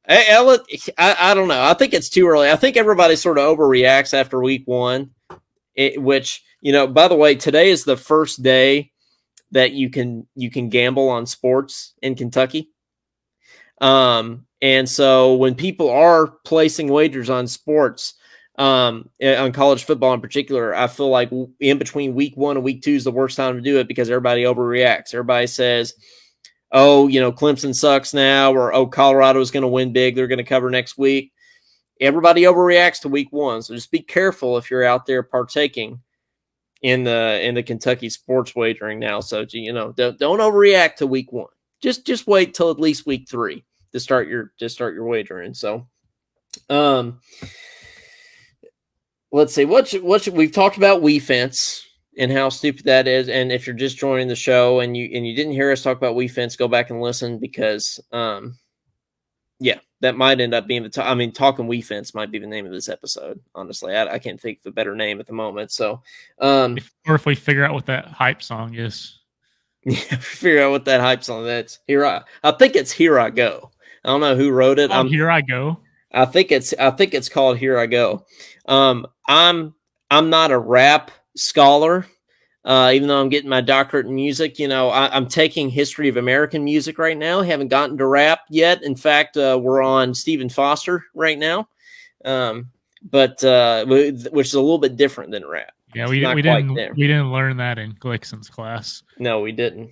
I don't know. I think it's too early. I think everybody sort of overreacts after week one, which, by the way, today is the first day that you can gamble on sports in Kentucky. And so when people are placing wagers on sports, on college football in particular, I feel like in between week 1 and week 2 is the worst time to do it because everybody overreacts. Everybody says, "Oh, Clemson sucks now," or "Oh, Colorado's going to win big. They're going to cover next week." Everybody overreacts to week 1. So just be careful if you're out there partaking in the Kentucky sports wagering now. So, don't overreact to week 1. Just wait till at least week 3 to start your wagering. So, let's see what we've talked about WeFence and how stupid that is. And if you're just joining the show and you didn't hear us talk about WeFence, go back and listen because, that might end up being Talkin WeFence might be the name of this episode. Honestly, I can't think of a better name at the moment. So, or if we figure out what that hype song is, figure out what that hype song that's I think it's Here I Go. I don't know who wrote it. Here I Go. I think it's called Here I Go. I'm not a rap scholar, even though I'm getting my doctorate in music. I'm taking history of American music right now. Haven't gotten to rap yet. In fact, we're on Stephen Foster right now, which is a little bit different than rap. Yeah, we didn't learn that in Glickson's class. No, we didn't.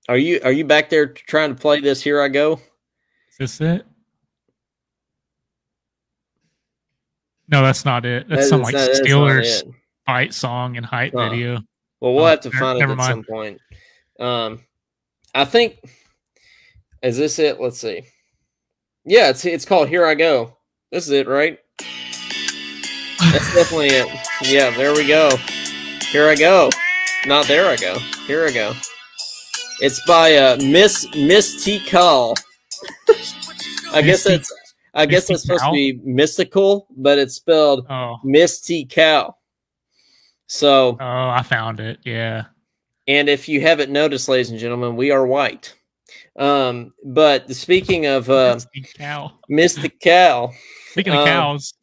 Are you back there trying to play this Here I Go? Is this it? No, that's not it. That's some Steelers fight song and hype video. Well, we'll have to find it at some point. I think, is this it? Let's see. Yeah, it's called Here I Go. This is it, right? That's definitely it. Yeah, there we go. Here I go. Not there I go. Here I go. It's by Miss T. Cull. I guess that's supposed to be mystical, but it's spelled Miss T. Cow. So, I found it. Yeah. And if you haven't noticed, ladies and gentlemen, we are white. But speaking of Mystic Cow. Speaking of cows,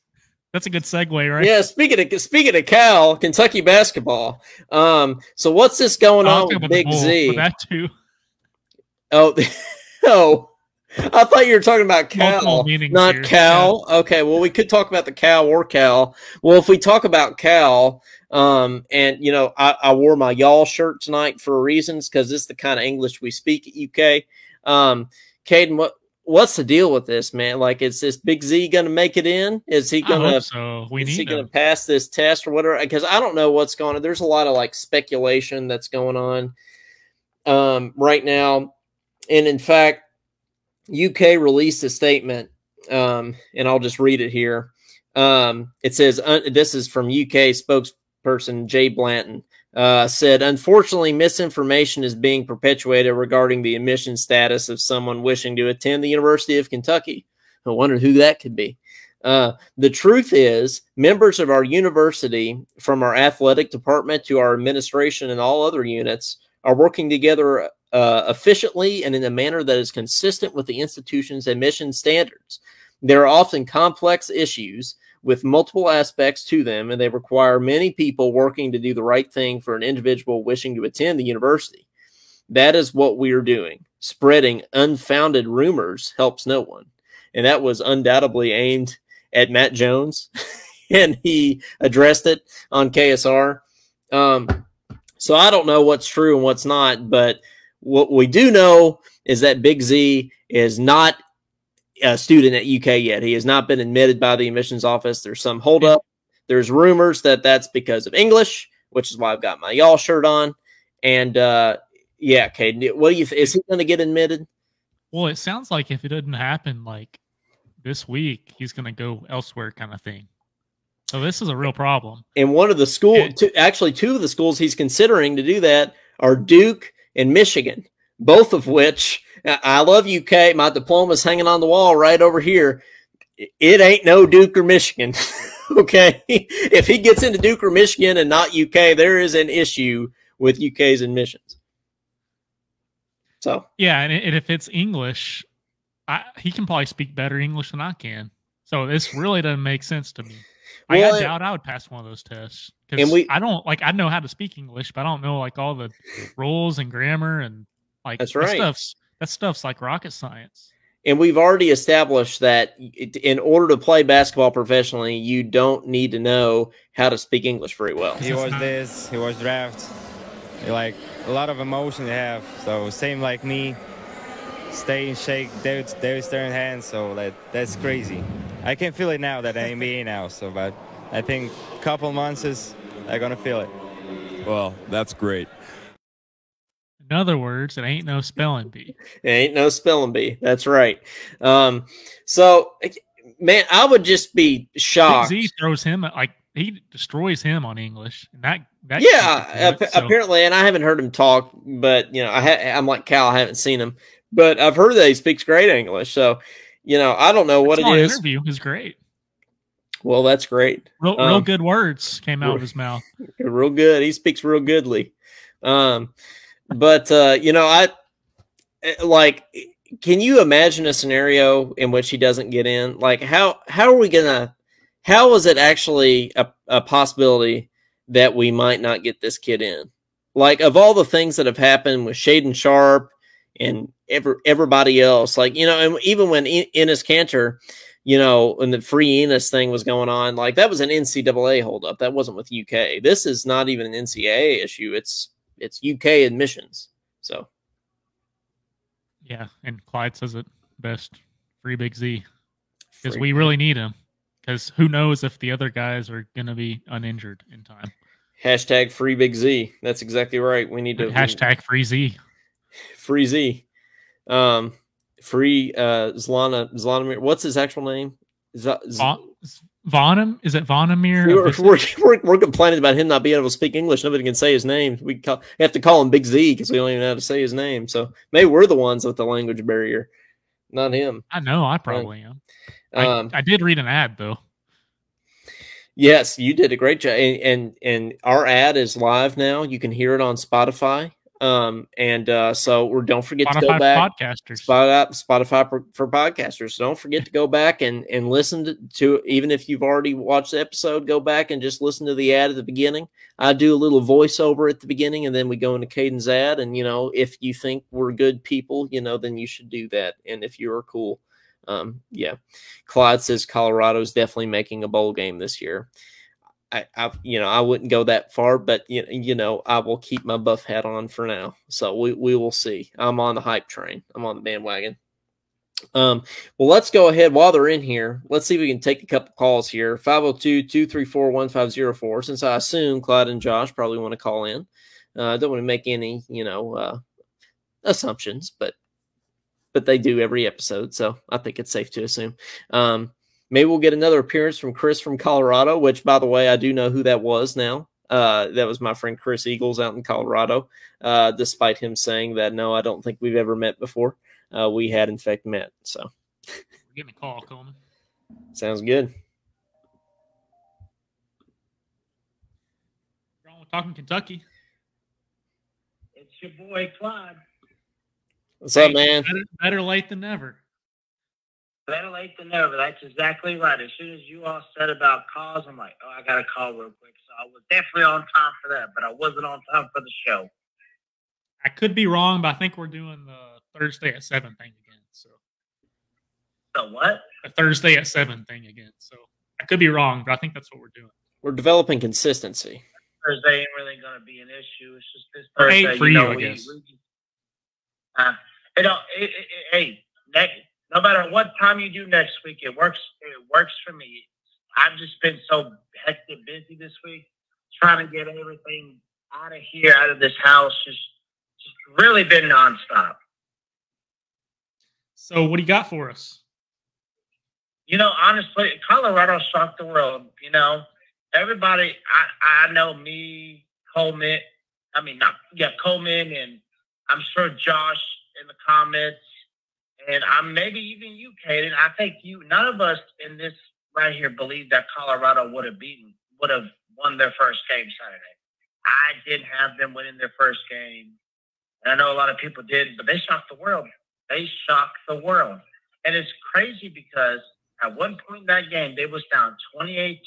that's a good segue, right? Yeah. Speaking of Cal, Kentucky basketball. So what's this going on with Big Z? That too. Oh. I thought you were talking about Cal, not here. Cal. Yeah. Okay, well, we could talk about the cow or Cal. Well, if we talk about Cal, and I wore my y'all shirt tonight for reasons because this is the kind of English we speak at UK. Caden, what's the deal with this, man? Like, is this Big Z going to make it in? Is he going to? So is he going to pass this test or whatever? Because I don't know what's going on. There's a lot of like speculation that's going on right now, and in fact. UK released a statement, and I'll just read it here. It says, this is from UK spokesperson Jay Blanton, said, unfortunately, misinformation is being perpetuated regarding the admission status of someone wishing to attend the University of Kentucky. I wonder who that could be. The truth is, members of our university, from our athletic department to our administration and all other units, are working together efficiently and in a manner that is consistent with the institution's admission standards. There are often complex issues with multiple aspects to them, and they require many people working to do the right thing for an individual wishing to attend the university. That is what we are doing. Spreading unfounded rumors helps no one. And that was undoubtedly aimed at Matt Jones, and he addressed it on KSR. So I don't know what's true and what's not, but what we do know is that Big Z is not a student at UK yet. He has not been admitted by the admissions office. There's some holdup. There's rumors that that's because of English, which is why I've got my y'all shirt on. And yeah, Caden, what do you is he going to get admitted? Well, it sounds like if it didn't happen like this week, he's going to go elsewhere, kind of thing. So this is a real problem. And one of the schools, actually two of the schools he's considering to do that are Duke and Michigan, both of which, I love UK. My diploma's hanging on the wall right over here. It ain't no Duke or Michigan. Okay. If he gets into Duke or Michigan and not UK, there is an issue with UK's admissions. So, yeah. And if it's English, he can probably speak better English than I can. So this really doesn't make sense to me. Well, I doubt I would pass one of those tests. And I don't I know how to speak English, but I don't know like all the rules and grammar and like that's right. That stuff's like rocket science. And we've already established that in order to play basketball professionally, you don't need to know how to speak English very well. He was this, he was draft. Like a lot of emotion they have. So same like me. Stay and shake David Stern hands, so that's crazy. I can feel it now that I'm NBA now, so but I think a couple months I'm gonna feel it. Well, that's great. In other words, it ain't no spelling bee. It ain't no spelling bee. That's right. So, man, I would just be shocked. Big Z throws him like he destroys him on English. And that yeah, apparently, and I haven't heard him talk, but you know, I'm like Cal. I haven't seen him. But I've heard that he speaks great English. So, you know, I don't know what it is. The interview is great. Well, that's great. Real good words came out of his mouth. Real good. He speaks real goodly. But, you know, I like, can you imagine a scenario in which he doesn't get in? Like, how are we going to, how is it actually a possibility that we might not get this kid in? Like, of all the things that have happened with Shaden Sharp, and everybody else, like, you know, and even when Enes Kanter, you know, when the free Enes thing was going on, like that was an NCAA holdup. That wasn't with UK. This is not even an NCAA issue. It's UK admissions. So, yeah, and Clyde says it best. Free Big Z, because we really need him. Because who knows if the other guys are going to be uninjured in time. Hashtag Free Big Z. That's exactly right. We need to hashtag Free Z. Free Z. Free Zlanimir. What's his actual name? Vonham? Is it Vonamir? We're complaining about him not being able to speak English. Nobody can say his name. We have to call him Big Z because we don't even know how to say his name. So maybe we're the ones with the language barrier, not him. I know. I probably am. I did read an ad though. Yes, you did a great job. And our ad is live now. You can hear it on Spotify. So don't forget Spotify to go back. Spotify for podcasters. So don't forget to go back and listen to, even if you've already watched the episode, go back and just listen to the ad at the beginning. I do a little voiceover at the beginning, and then we go into Caden's ad. And, you know, if you think we're good people, you know, then you should do that. And if you're cool, yeah. Clyde says Colorado's definitely making a bowl game this year. I wouldn't go that far, but you know, I will keep my buff hat on for now. So we will see. I'm on the hype train. I'm on the bandwagon. Well, let's go ahead while they're in here. Let's see if we can take a couple calls here. 502-234-1504. Since I assume Clyde and Josh probably want to call in. I don't want to make any, assumptions, but but they do every episode, so I think it's safe to assume. Maybe we'll get another appearance from Chris from Colorado, which, by the way, I do know who that was now. That was my friend Chris Eagles out in Colorado, despite him saying that, no, I don't think we've ever met before. We had, in fact, met. So We're getting a call, Coleman. Sounds good. We're talking Kentucky. It's your boy, Clyde. What's up, man? Better late than never. Better late than never. That's exactly right. As soon as you all said about calls, I'm like, oh, I got to call real quick. So I was definitely on time for that, but I wasn't on time for the show. I could be wrong, but I think we're doing the Thursday at 7 thing again. So the what? The Thursday at 7 thing again. So I could be wrong, but I think that's what we're doing. We're developing consistency. Thursday ain't really going to be an issue. It's just this Thursday. For you, I guess. Hey, no matter what time you do next week, it works. It works for me. I've just been so hectic busy this week, trying to get everything out of here, out of this house. Just really been nonstop. So what do you got for us? Honestly, Colorado shocked the world. Everybody, I know me, Coleman. Coleman, and I'm sure Josh in the comments. And maybe even you, Caden. I think none of us in this right here believe that Colorado would have won their first game Saturday. I didn't have them winning their first game. And I know a lot of people did, but they shocked the world. They shocked the world. And it's crazy because at one point in that game, they was down 28-42.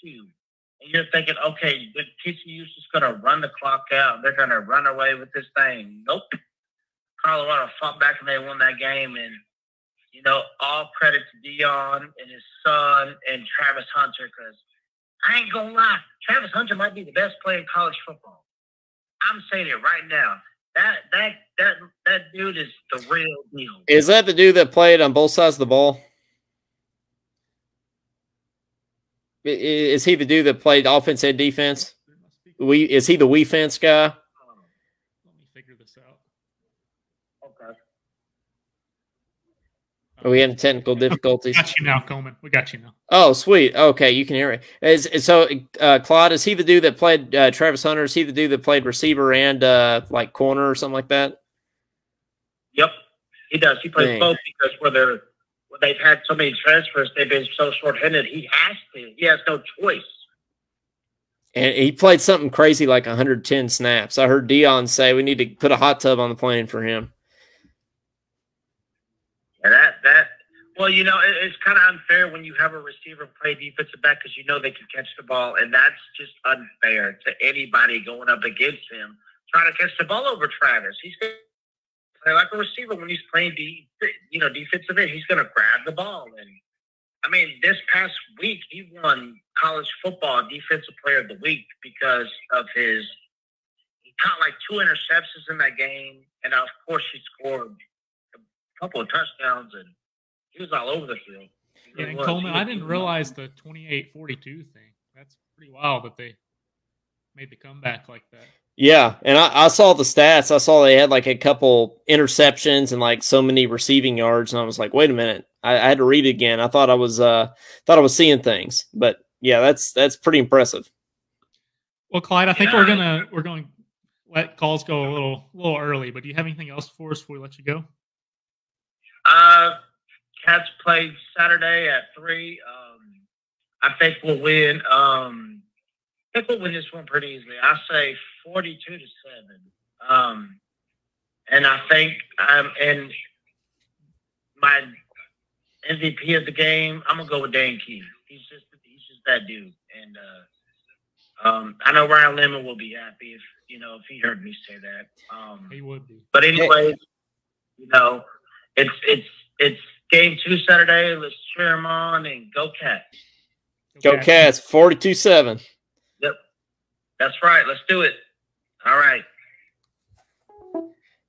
And you're thinking, okay, the TCU's just going to run the clock out. They're going to run away with this thing. Nope. Colorado fought back and they won that game. And, all credit to Dion and his son and Travis Hunter, because I ain't going to lie, Travis Hunter might be the best player in college football. I'm saying it right now. That dude is the real deal. Is that the dude that played on both sides of the ball? Is he the dude that played offense and defense? Is he the we-fence guy? Let me figure this out. Okay. Are we having technical difficulties? We got you now, Coleman. We got you now. Oh, sweet. Okay, you can hear me. Claude, is he the dude that played Travis Hunter? Is he the dude that played receiver and corner or something like that? Yep, he does. He plays both because where they've had so many transfers, they've been so short-handed. He has to. He has no choice. And he played something crazy like 110 snaps. I heard Dion say we need to put a hot tub on the plane for him. Yeah, it's kind of unfair when you have a receiver play defensive back because they can catch the ball, and that's just unfair to anybody going up against him trying to catch the ball over Travis. He's going to play like a receiver when he's playing defensive end. He's going to grab the ball. And this past week he won college football defensive player of the week because of he caught like 2 interceptions in that game, and of course he scored a couple of touchdowns, and he was all over the field. Yeah, and Coleman, I didn't realize the 28-42 thing. That's pretty wild that they made the comeback like that. Yeah, and I saw the stats. I saw they had like a couple interceptions and like so many receiving yards, and I was like, wait a minute. I had to read it again. I thought I was seeing things, but yeah, that's pretty impressive. Well, Clyde, I think we're going to let calls go a little early. But do you have anything else for us before we let you go? Cats played Saturday at 3. I think we'll win. I think we'll win this one pretty easily. I say 42-7. And I think in my MVP of the game, I'm gonna go with Dan Key. He's just that dude. And I know Ryan Lemon will be happy if he heard me say that. He would be. But anyway, it's game 2 Saturday. Let's cheer them on and go Cats. Go Cats, 42-7. Yep. That's right. Let's do it. All right.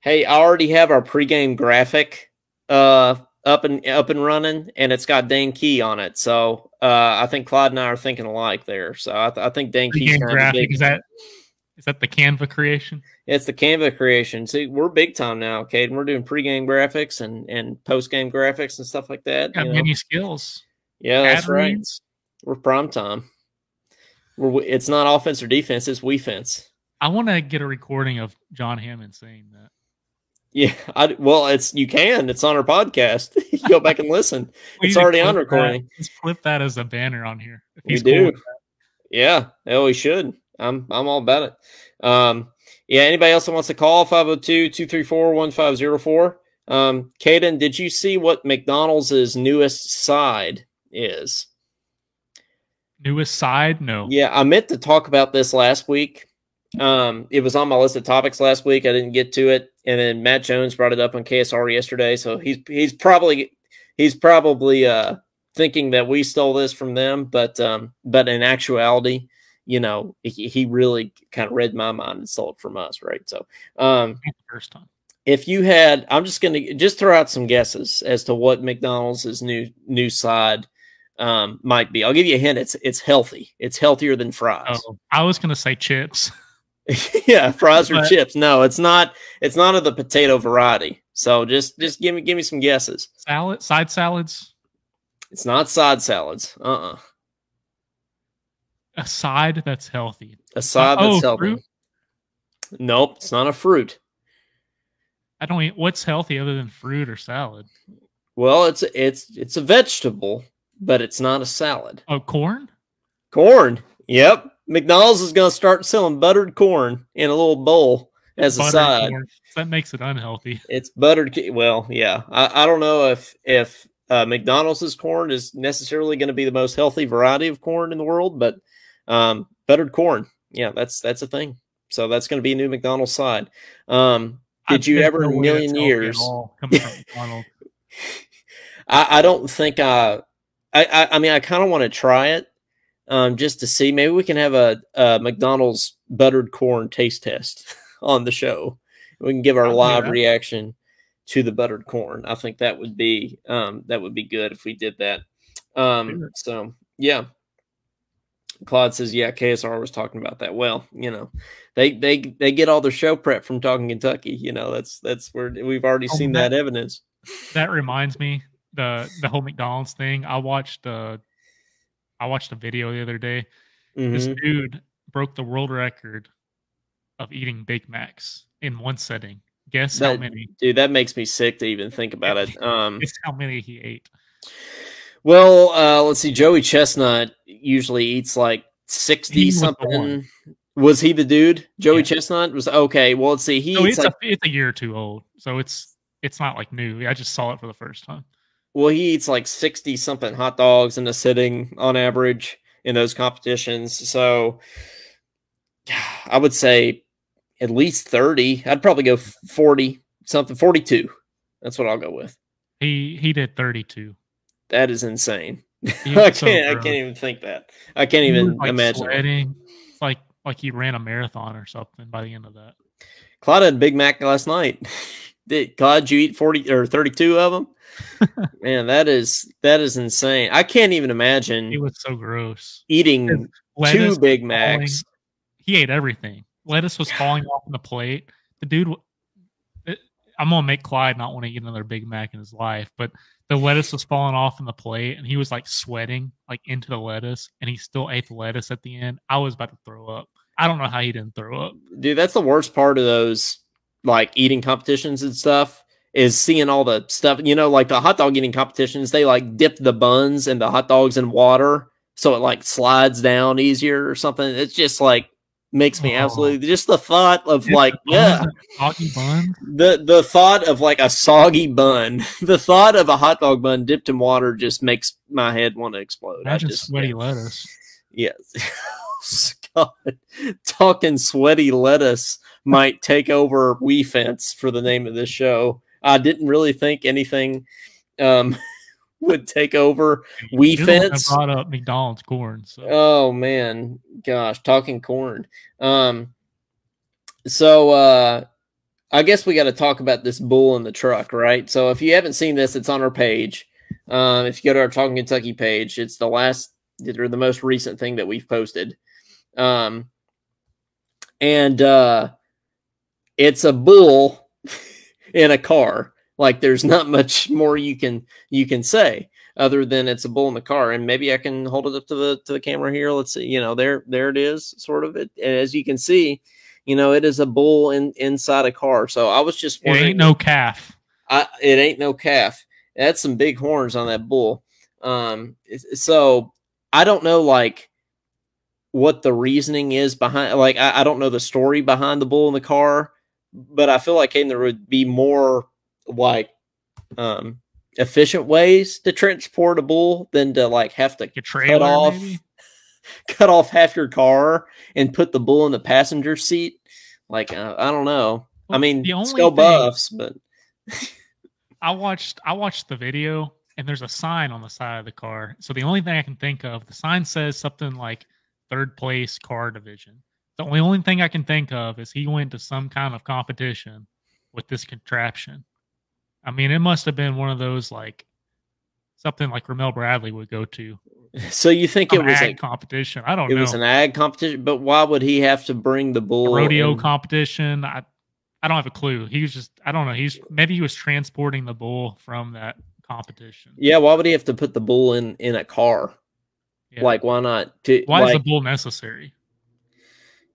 Hey, I already have our pregame graphic up and running, and it's got Dan Key on it. So I think Clyde and I are thinking alike there. So I think Dan Key's graphic is Is that the Canva creation? It's the Canva creation. See, we're big time now, Caden. We're doing pregame graphics and postgame graphics and stuff like that. Got many skills. Yeah, that's Ad right. reads. We're prime time. It's not offense or defense, it's we-fence. I want to get a recording of John Hammond saying that. Yeah, you can. It's on our podcast. You go back and listen. It's already on recording. Let's flip that as a banner on here. We do. Yeah, we should. I'm all about it. Yeah, anybody else that wants to call, 502-234-1504. Caden, did you see what McDonald's newest side is? Newest side? No. Yeah, I meant to talk about this last week. It was on my list of topics last week. I didn't get to it, and then Matt Jones brought it up on KSR yesterday. So he's probably thinking that we stole this from them, but in actuality, he really kind of read my mind and stole it from us, right? So, first time. If you had, I'm just going to throw out some guesses as to what McDonald's new side might be. I'll give you a hint. It's healthy. It's healthier than fries. Oh, I was going to say chips. Yeah, fries or chips. No, it's not. It's not of the potato variety. So just give me some guesses. Side salads. It's not side salads. A side that's healthy. A side that's healthy. Fruit? Nope, it's not a fruit. I don't eat. What's healthy other than fruit or salad? Well, it's a vegetable, but it's not a salad. Oh, corn? Corn. Yep. McDonald's is going to start selling buttered corn in a little bowl as a side. Corn. That makes it unhealthy. It's buttered. Well, yeah. I don't know if McDonald's corn is necessarily going to be the most healthy variety of corn in the world, but buttered corn. Yeah, that's a thing. So that's going to be a new McDonald's side. Did you ever in a million years? I don't think I mean, I kind of want to try it just to see. Maybe we can have a McDonald's buttered corn taste test on the show. We can give our live reaction to the buttered corn. I think that would be good if we did that. So yeah. Claude says, yeah, KSR was talking about that. Well, they get all their show prep from Talkin Kentucky. That's where we've already seen that evidence. That reminds me, the whole McDonald's thing. I watched a video the other day. Mm-hmm. This dude broke the world record of eating Big Macs in one setting. Guess how many? Dude, that makes me sick to even think about it. Guess how many he ate. Well, let's see. Joey Chestnut usually eats like 60 something. Was he the dude? Joey Chestnut was okay. Well, let's see. It's a year or two old, so it's not like new. I just saw it for the first time. Well, he eats like 60 something hot dogs in a sitting on average in those competitions. So I would say at least 30. I'd probably go 40 something, 42. That's what I'll go with. He did 32. That is insane. I can't even think that. I can't even imagine. Sweating. It's like he ran a marathon or something by the end of that. Claude had a Big Mac last night. Claude, you eat 40 or 32 of them? Man, that is insane. I can't even imagine. It was so gross. Eating 2 Big Macs. He ate everything. Lettuce was falling off on the plate. The dude, I'm gonna make Clyde not want to eat another Big Mac in his life, but the lettuce was falling off on the plate, and he was like sweating like into the lettuce, and he still ate the lettuce at the end. I was about to throw up. I don't know how he didn't throw up. Dude, that's the worst part of those like eating competitions and stuff is seeing all the stuff. Like the hot dog eating competitions, they like dip the buns and the hot dogs in water so it like slides down easier or something. It's just like makes me absolutely just the thought of soggy bun. The thought of like a soggy bun, the thought of a hot dog bun dipped in water just makes my head want to explode. Imagine sweaty lettuce. Yes. God. Talking sweaty lettuce might take over we-fence for the name of this show. I didn't really think anything would take over we-fence. I brought up McDonald's corn. So. Oh man, gosh, talking corn. So I guess we got to talk about this bull in the truck, right? So if you haven't seen this, it's on our page. If you go to our Talkin Kentucky page, it's the most recent thing that we've posted. and it's a bull in a car. Like, there's not much more you can say other than it's a bull in the car. And maybe I can hold it up to the camera here. Let's see. There it is, sort of it. And as you can see, it is a bull inside a car. So I was just wondering. It ain't no calf. It ain't no calf. That's some big horns on that bull. So I don't know, like, what the reasoning is behind. Like, I don't know the story behind the bull in the car, but I feel like there would be more like efficient ways to transport a bull than to like have to cut off half your car and put the bull in the passenger seat. Like, I don't know. Well, I mean, still buffs, but I watched the video, and there's a sign on the side of the car. So the only thing I can think of, the sign says something like 3rd place car division. The only thing I can think of is he went to some kind of competition with this contraption. I mean, it must have been one of those, like, something like Ramel Bradley would go to. So you think it was a competition? I don't know. It was an ag competition, but why would he have to bring the bull? A rodeo competition? I don't have a clue. He was just, I don't know. Maybe he was transporting the bull from that competition. Yeah, why would he have to put the bull in a car? Yeah. Like, why not? Why is the bull necessary?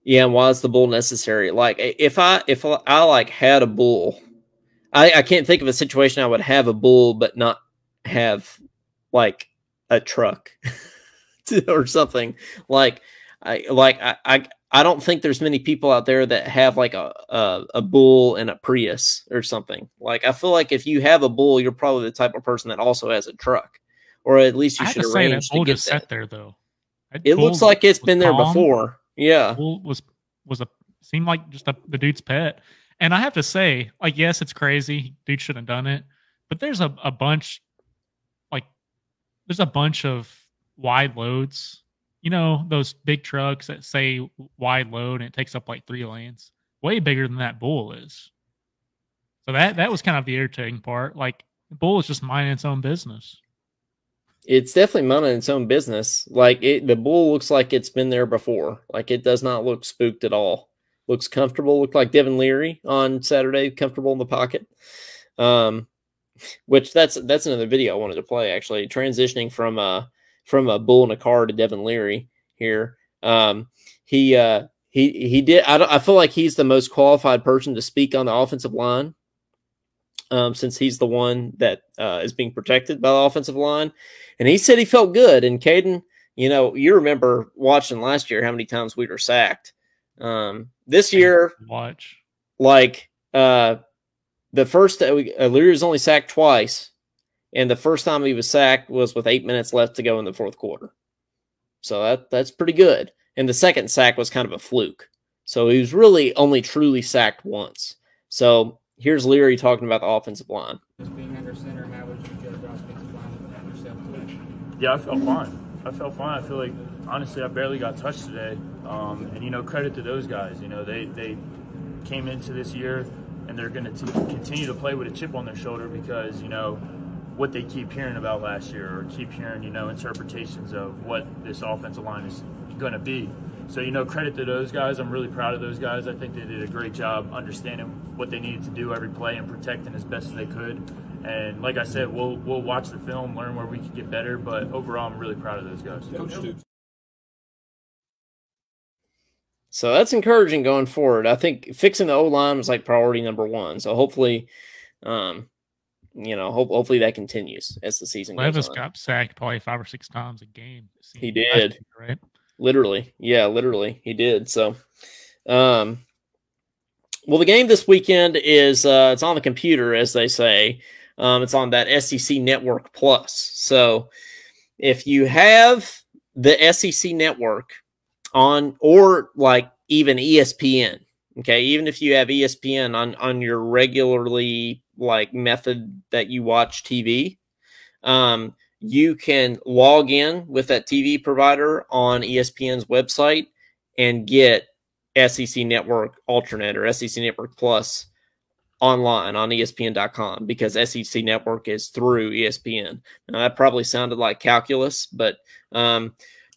Yeah, why is the bull necessary? Like, if I like had a bull, I can't think of a situation I would have a bull but not have like a truck or something. Like, I don't think there's many people out there that have like a bull and a Prius or something. Like, I feel like if you have a bull, you're probably the type of person that also has a truck, or at least you should arrange to get that. Sat there though. It looks like it's been there before. Yeah, bull seemed like just the dude's pet. And I have to say, like, yes, it's crazy. Dude shouldn't have done it, but there's a bunch, like, there's a bunch of wide loads. Those big trucks that say wide load and it takes up like 3 lanes, way bigger than that bull is. So that was kind of the irritating part. Like, the bull is just minding its own business. It's definitely minding its own business. Like, the bull looks like it's been there before. Like, it does not look spooked at all. Looks comfortable. Looked like Devin Leary on Saturday, comfortable in the pocket. Which that's another video I wanted to play, actually, transitioning from a bull in a car to Devin Leary here. He did. I feel like he's the most qualified person to speak on the offensive line, since he's the one that is being protected by the offensive line. And he said he felt good. And Caden, you remember watching last year how many times we were sacked. This year, like, the first Leary was only sacked twice, and the first time he was sacked was with 8 minutes left to go in the 4th quarter. So that's pretty good. And the second sack was kind of a fluke. So he was really only truly sacked once. So here's Leary talking about the offensive line. Just being under center, how would you judge offensive line and yourself today? Yeah, I felt fine. I feel like, honestly, I barely got touched today. And, credit to those guys. They came into this year and they're going to continue to play with a chip on their shoulder because, what they keep hearing about last year, or keep hearing, interpretations of what this offensive line is going to be. So, credit to those guys. I'm really proud of those guys. I think they did a great job understanding what they needed to do every play and protecting as best as they could. And like I said, we'll watch the film, learn where we can get better. But overall, I'm really proud of those guys. So that's encouraging going forward. I think fixing the O-line was like priority number 1. So hopefully, hopefully that continues as the season goes on. Levis got sacked probably 5 or 6 times a game. He did. Year, right? Literally. Yeah, literally. He did. So, well, the game this weekend is, it's on the computer, as they say. It's on that SEC Network Plus. So if you have the SEC Network on, or like even ESPN, okay, even if you have ESPN on your regularly like method that you watch TV, you can log in with that TV provider on ESPN's website and get SEC Network Alternate or SEC Network Plus online on ESPN.com, because SEC Network is through ESPN. Now, that probably sounded like calculus, but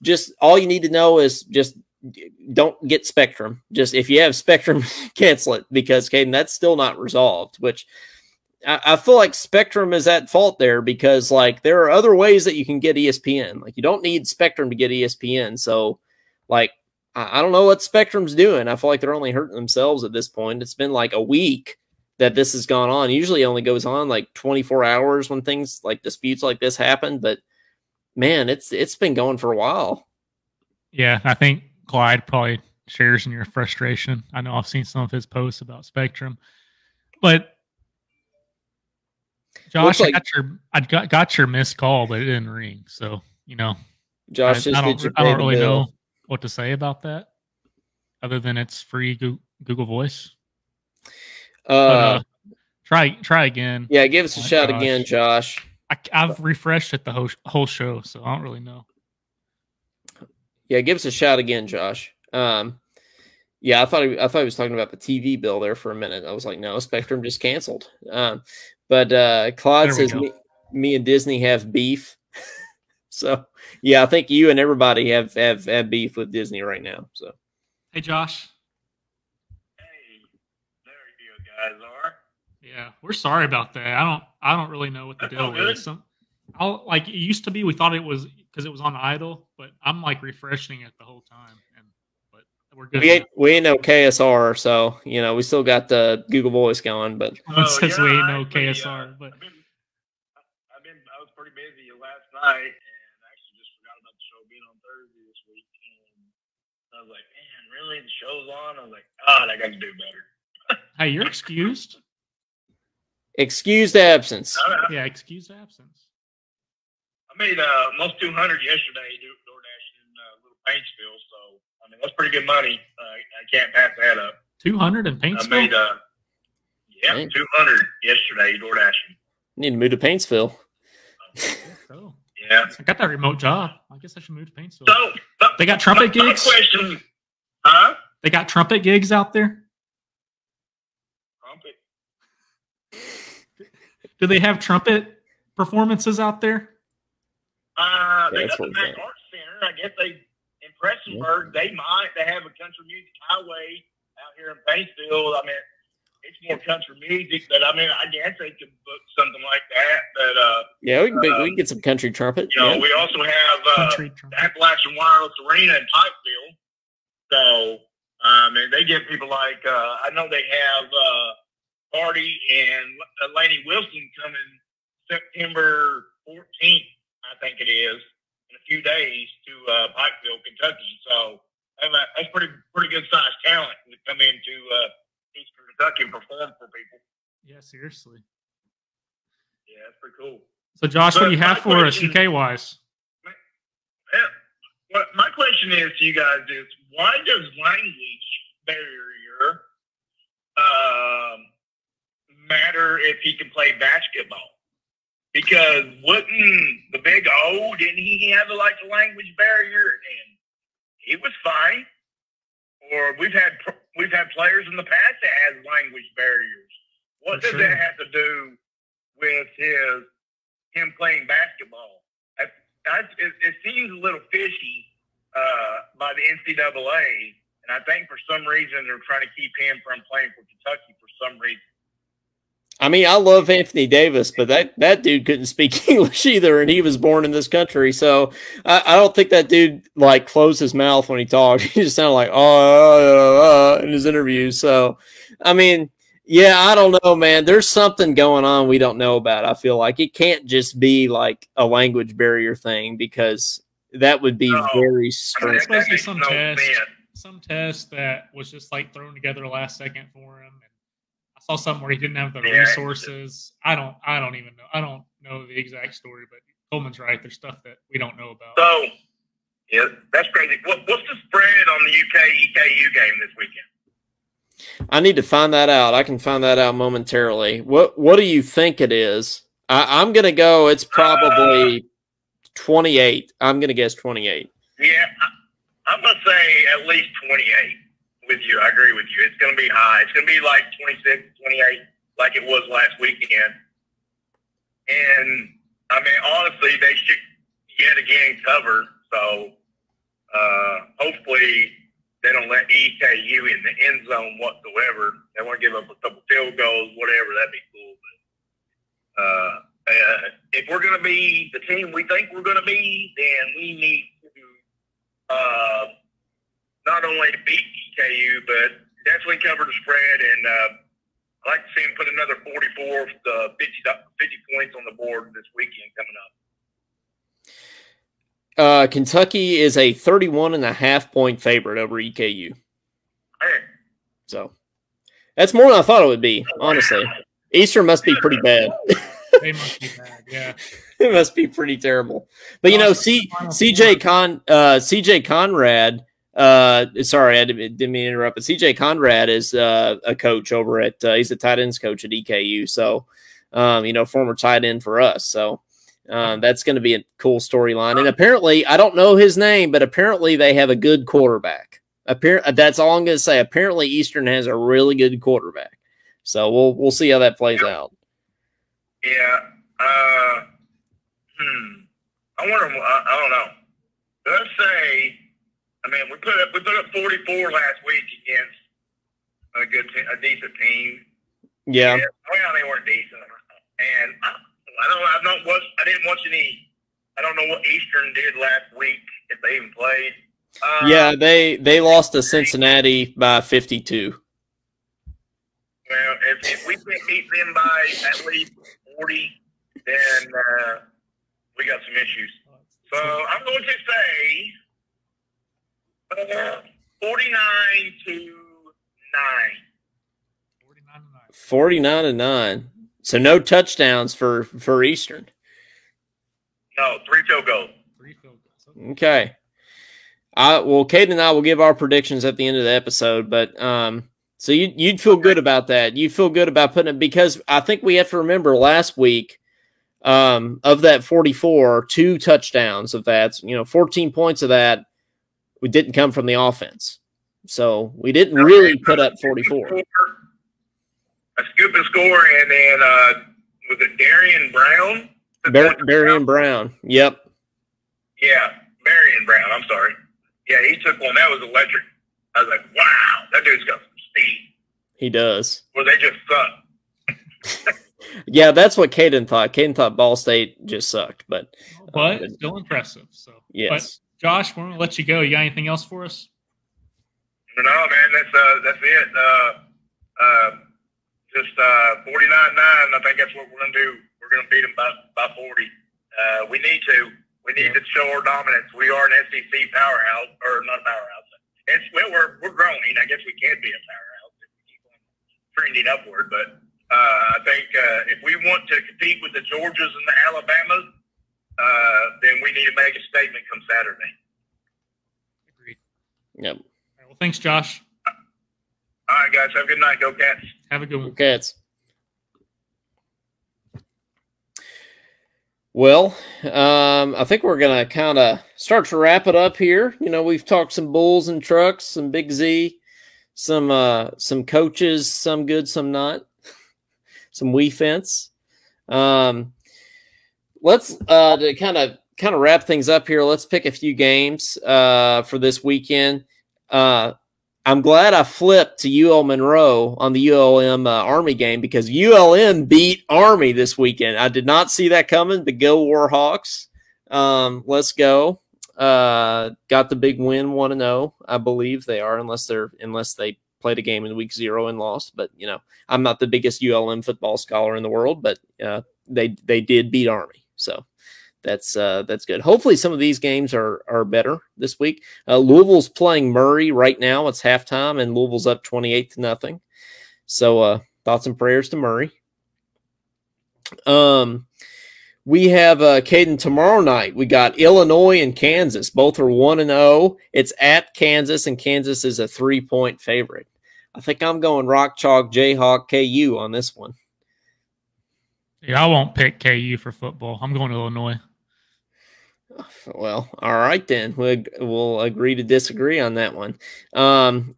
just all you need to know is just don't get Spectrum. Just if you have Spectrum, cancel it, because Caden, that's still not resolved, which I feel like Spectrum is at fault there, because like there are other ways that you can get ESPN. Like you don't need Spectrum to get ESPN. So like, I don't know what Spectrum's doing. I feel like they're only hurting themselves at this point. It's been like a week that this has gone on. Usually it only goes on like 24 hours when things like disputes like this happen. But man, it's been going for a while. Yeah, I think Clyde probably shares in your frustration. I know I've seen some of his posts about Spectrum, but Josh, like, I got your missed call, but it didn't ring. So Josh, I don't really know what to say about that, other than it's free Google Voice. Try again. Yeah, give us a shout again, Josh. I've refreshed it the whole show, so I don't really know. Yeah, give us a shout again, Josh. Yeah, I thought he was talking about the TV bill there for a minute. I was like, no, Spectrum just canceled. But Claude says me and Disney have beef. So yeah, I think you and everybody have beef with Disney right now. So hey, Josh. Hey, there you guys are. Yeah, we're sorry about that. I don't really know what the deal is. Like it used to be, we thought it was because it was on Idle, but I'm like refreshing it the whole time, but we're good. We ain't no KSR, so we still got the Google Voice going. But we ain't no KSR. But I was pretty busy last night, and I actually just forgot about the show being on Thursday this week. And I was like, man, really, the show's on? I was like, I got to do better. Hey, you're excused. Excused absence. Yeah, excused absence. I made almost 200 yesterday DoorDash in Little Paintsville, so I mean that's pretty good money. I can't pass that up. 200 in Paintsville. I made 200 yesterday DoorDashing. Need to move to Paintsville. So yeah, I got that remote job. I guess I should move to Paintsville. So they got trumpet gigs. Question, huh? They got trumpet gigs out there. Trumpet. Do they have trumpet performances out there? They got the Mac Arts Center. I guess in Prestonburg, they have a country music highway out here in Paintsville. I mean, it's more country music, but I mean, I guess they could book something like that. But yeah, we can get some country trumpet. We also have Appalachian Wireless Arena in Pikeville. So, I mean, they get people like I know they have Party and Lainey Wilson coming September 14th. I think it is, in a few days to Pikeville, Kentucky. So that's pretty good sized talent to come into Eastern Kentucky and perform for people. Yeah, seriously. Yeah, that's pretty cool. So, Josh, what do you have for us, UK wise? My question is to you guys is, why does language barrier matter if he can play basketball? Because wouldn't the Big O, didn't he have the language barrier and he was fine? Or we've had players in the past that had language barriers. What does that have to do with him playing basketball? It seems a little fishy by the NCAA, and I think for some reason they're trying to keep him from playing for Kentucky for some reason. I mean, I love Anthony Davis, but that dude couldn't speak English either, and he was born in this country. So I don't think that dude closed his mouth when he talked. He just sounded like in his interviews. So, I mean, yeah, I don't know, man. There's something going on we don't know about. I feel like it can't just be like a language barrier thing, because that would be very strange. Supposed to be some test that was just thrown together last second for him. I saw something where he didn't have the resources. I don't even know. I don't know the exact story, but Coleman's right. There's stuff that we don't know about. So, yeah, that's crazy. What's the spread on the UK-EKU game this weekend? I need to find that out. I can find that out momentarily. What do you think it is? I'm going to go, it's probably 28. I'm going to guess 28. Yeah, I'm going to say at least 28. With you, I agree with you. It's going to be high. It's going to be like 26, 28, like it was last weekend. And I mean, honestly, they should yet again cover. So hopefully they don't let EKU in the end zone whatsoever. They want to give up a couple field goals, whatever. That'd be cool. But if we're going to be the team we think we're going to be, then we need to not only beat EKU, but definitely cover the spread. And I'd like to see him put another 44 to 50 points on the board this weekend coming up. Kentucky is a 31.5-point favorite over EKU. Hey. So that's more than I thought it would be, honestly. Eastern must be pretty bad. They must be bad, yeah. It must be pretty terrible. But, you know, CJ Conrad, sorry, I didn't mean to interrupt, but CJ Conrad is a coach over at, he's a tight ends coach at EKU. So, you know, former tight end for us. So that's going to be a cool storyline. And apparently, I don't know his name, but apparently they have a good quarterback. That's all I'm going to say. Apparently, Eastern has a really good quarterback. So we'll see how that plays out. Yeah. I wonder. I don't know. Let's say. I mean, we put up 44 last week against a decent team. Yeah. Well, they weren't decent, and I didn't watch any. I don't know what Eastern did last week if they even played. Yeah, they lost to Cincinnati by 52. Well, if we can beat them by at least 40, then we got some issues. So I'm going to say 49-9. 49-9. So no touchdowns for Eastern. No, 3 field goals. Okay. Well, Kate and I will give our predictions at the end of the episode, but so you'd feel good about that. You feel good about putting it, because I think we have to remember last week of that 44, 2 touchdowns of that, 14 points of that didn't come from the offense. So we didn't really put up 44. A scoop and score, and then was it Darian Brown? Darian Brown. Yep. Yeah, Darian Brown. I'm sorry. Yeah, he took one. That was electric. I was like, wow, that dude's got some speed. He does. Well, they just suck. Yeah, that's what Caden thought. Caden thought Ball State just sucked, but still impressive. So yes. But Josh, we're gonna let you go. You got anything else for us? No, man, that's it. Just 49-9. I think that's what we're gonna do. We're gonna beat them by 40. We need to. We need to show our dominance. We are an SEC powerhouse, or not a powerhouse. We're growing. I guess we can be a powerhouse if we keep on trending upward. But I think if we want to compete with the Georgias and the Alabamas, then we need to make a statement come Saturday. Agreed. Yep. All right, well, thanks, Josh. All right, guys. Have a good night. Go Cats. Have a good one. Go Cats. Well, I think we're going to kind of start to wrap it up here. We've talked some Bulls and Trucks, some Big Z, some coaches, some good, some not, some Wii fence. Let's to kind of wrap things up here. Let's pick a few games for this weekend. I'm glad I flipped to UL Monroe on the ULM Army game, because ULM beat Army this weekend. I did not see that coming, but go Warhawks. Let's go. Got the big win, 1-0. I believe they are, unless they played a game in week 0 and lost. But, I'm not the biggest ULM football scholar in the world, but they did beat Army. So that's good. Hopefully some of these games are better this week. Louisville's playing Murray right now. It's halftime, and Louisville's up 28-0. So thoughts and prayers to Murray. We have Caden tomorrow night. We got Illinois and Kansas. Both are 1-0. It's at Kansas, and Kansas is a 3-point favorite. I think I'm going Rock Chalk Jayhawk KU on this one. Yeah, I won't pick KU for football. I'm going to Illinois. Well, all right then. We'll agree to disagree on that one.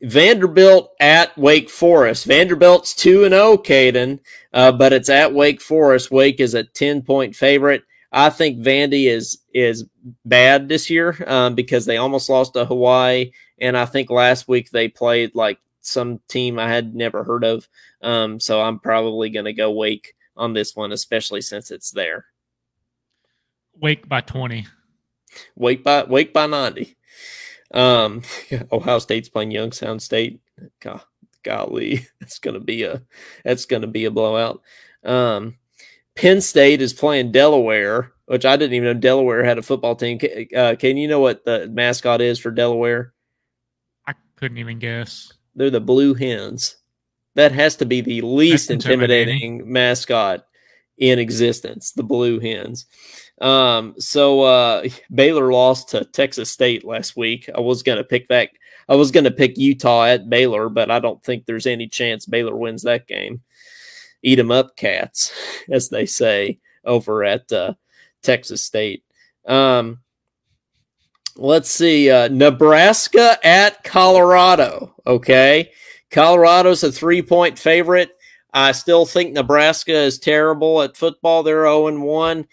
Vanderbilt at Wake Forest. Vanderbilt's 2-0, Caden, but it's at Wake Forest. Wake is a 10-point favorite. I think Vandy is bad this year because they almost lost to Hawaii, and I think last week they played like some team I had never heard of. So I'm probably going to go Wake on this one, especially since it's there. Wake by 20. Wake by 90. Ohio State's playing Youngstown State. God, golly, that's gonna be a blowout. Penn State is playing Delaware, which I didn't even know Delaware had a football team. Can you know what the mascot is for Delaware? I couldn't even guess. They're the Blue Hens. That has to be the least intimidating mascot in existence, the Blue Hens. So Baylor lost to Texas State last week. I was going to pick that. I was going to pick Utah at Baylor, but I don't think there's any chance Baylor wins that game. Eat 'em up, cats, as they say over at Texas State. Let's see. Nebraska at Colorado. Okay. Colorado's a 3-point favorite. I still think Nebraska is terrible at football. They're 0-1,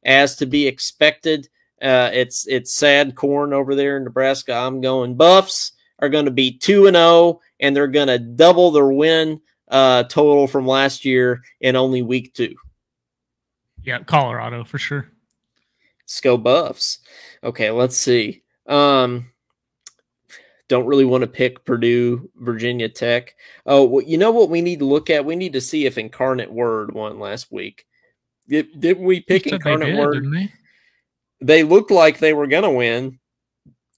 as to be expected. It's sad corn over there in Nebraska. I'm going Buffs are going to be 2-0, and they're going to double their win total from last year in only week 2. Yeah, Colorado for sure. Let's go Buffs. Okay, let's see. Don't really want to pick Purdue, Virginia Tech. Oh, well, you know what we need to look at? We need to see if Incarnate Word won last week. Didn't we pick Incarnate Word? Didn't they? They looked like they were going to win,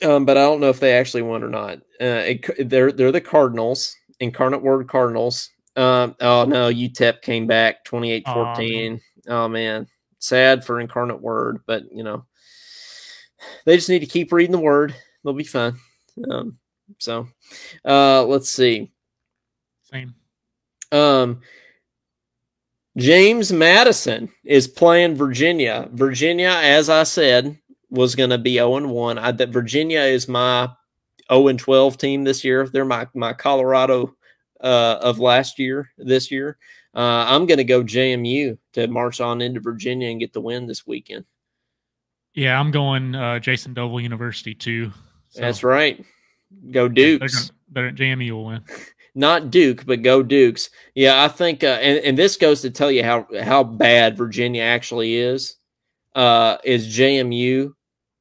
but I don't know if they actually won or not. They're the Cardinals, Incarnate Word Cardinals. Oh, no, UTEP came back 28-14. Oh, man. Sad for Incarnate Word, but, you know, they just need to keep reading the Word. They'll be fine. Let's see. Same. James Madison is playing Virginia. Virginia, as I said, was going to be 0-1. That Virginia is my 0-12 team this year. They're my Colorado of last year. This year, I'm going to go JMU to march on into Virginia and get the win this weekend. Yeah, I'm going Jason Doble University too. So. That's right. Go Dukes. They're JMU will win. Not Duke, but go Dukes. Yeah, I think, and this goes to tell you how bad Virginia actually is JMU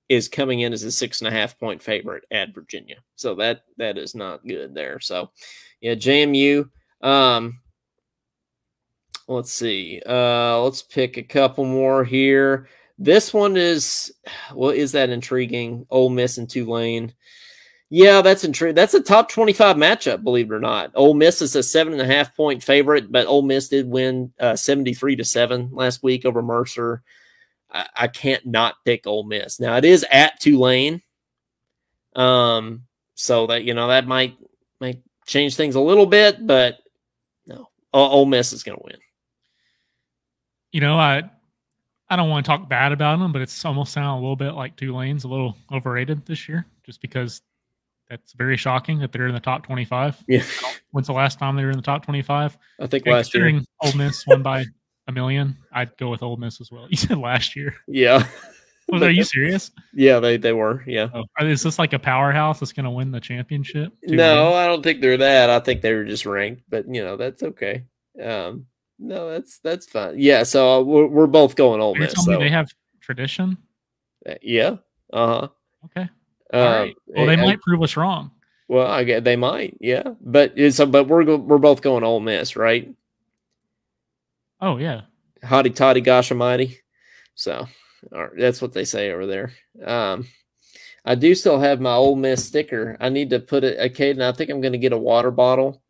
is coming in as a 6.5-point favorite at Virginia. So that is not good there. So, yeah, JMU. Let's see. Let's pick a couple more here. This one is, well, is that intriguing? Ole Miss and Tulane. Yeah, that's intriguing. That's a top 25 matchup, believe it or not. Ole Miss is a 7.5-point favorite, but Ole Miss did win 73-7 last week over Mercer. I can't not pick Ole Miss. Now it is at Tulane, so that that might change things a little bit, but no, Ole Miss is going to win. I don't want to talk bad about them, but it's almost sounding a little bit like Tulane's a little overrated this year, just because that's very shocking that they're in the top 25. Yeah. When's the last time they were in the top 25? I think last year. Ole Miss won by 1 million. I'd go with Ole Miss as well. You said last year. Yeah. Are you serious? Yeah, they were. Yeah. Is this like a powerhouse that's going to win the championship? No, I don't think they're that. I think they were just ranked, but that's okay. No, that's fine. Yeah, so we're both going Ole Miss. So. They have tradition. Yeah. Okay. All right. Well, they might prove us wrong. Well, I guess they might. Yeah, but we're both going Ole Miss, right? Oh yeah. Hotty toddy, gosh almighty. So, all right, that's what they say over there. I do still have my Ole Miss sticker. I need to put it. Okay, and I think I'm going to get a water bottle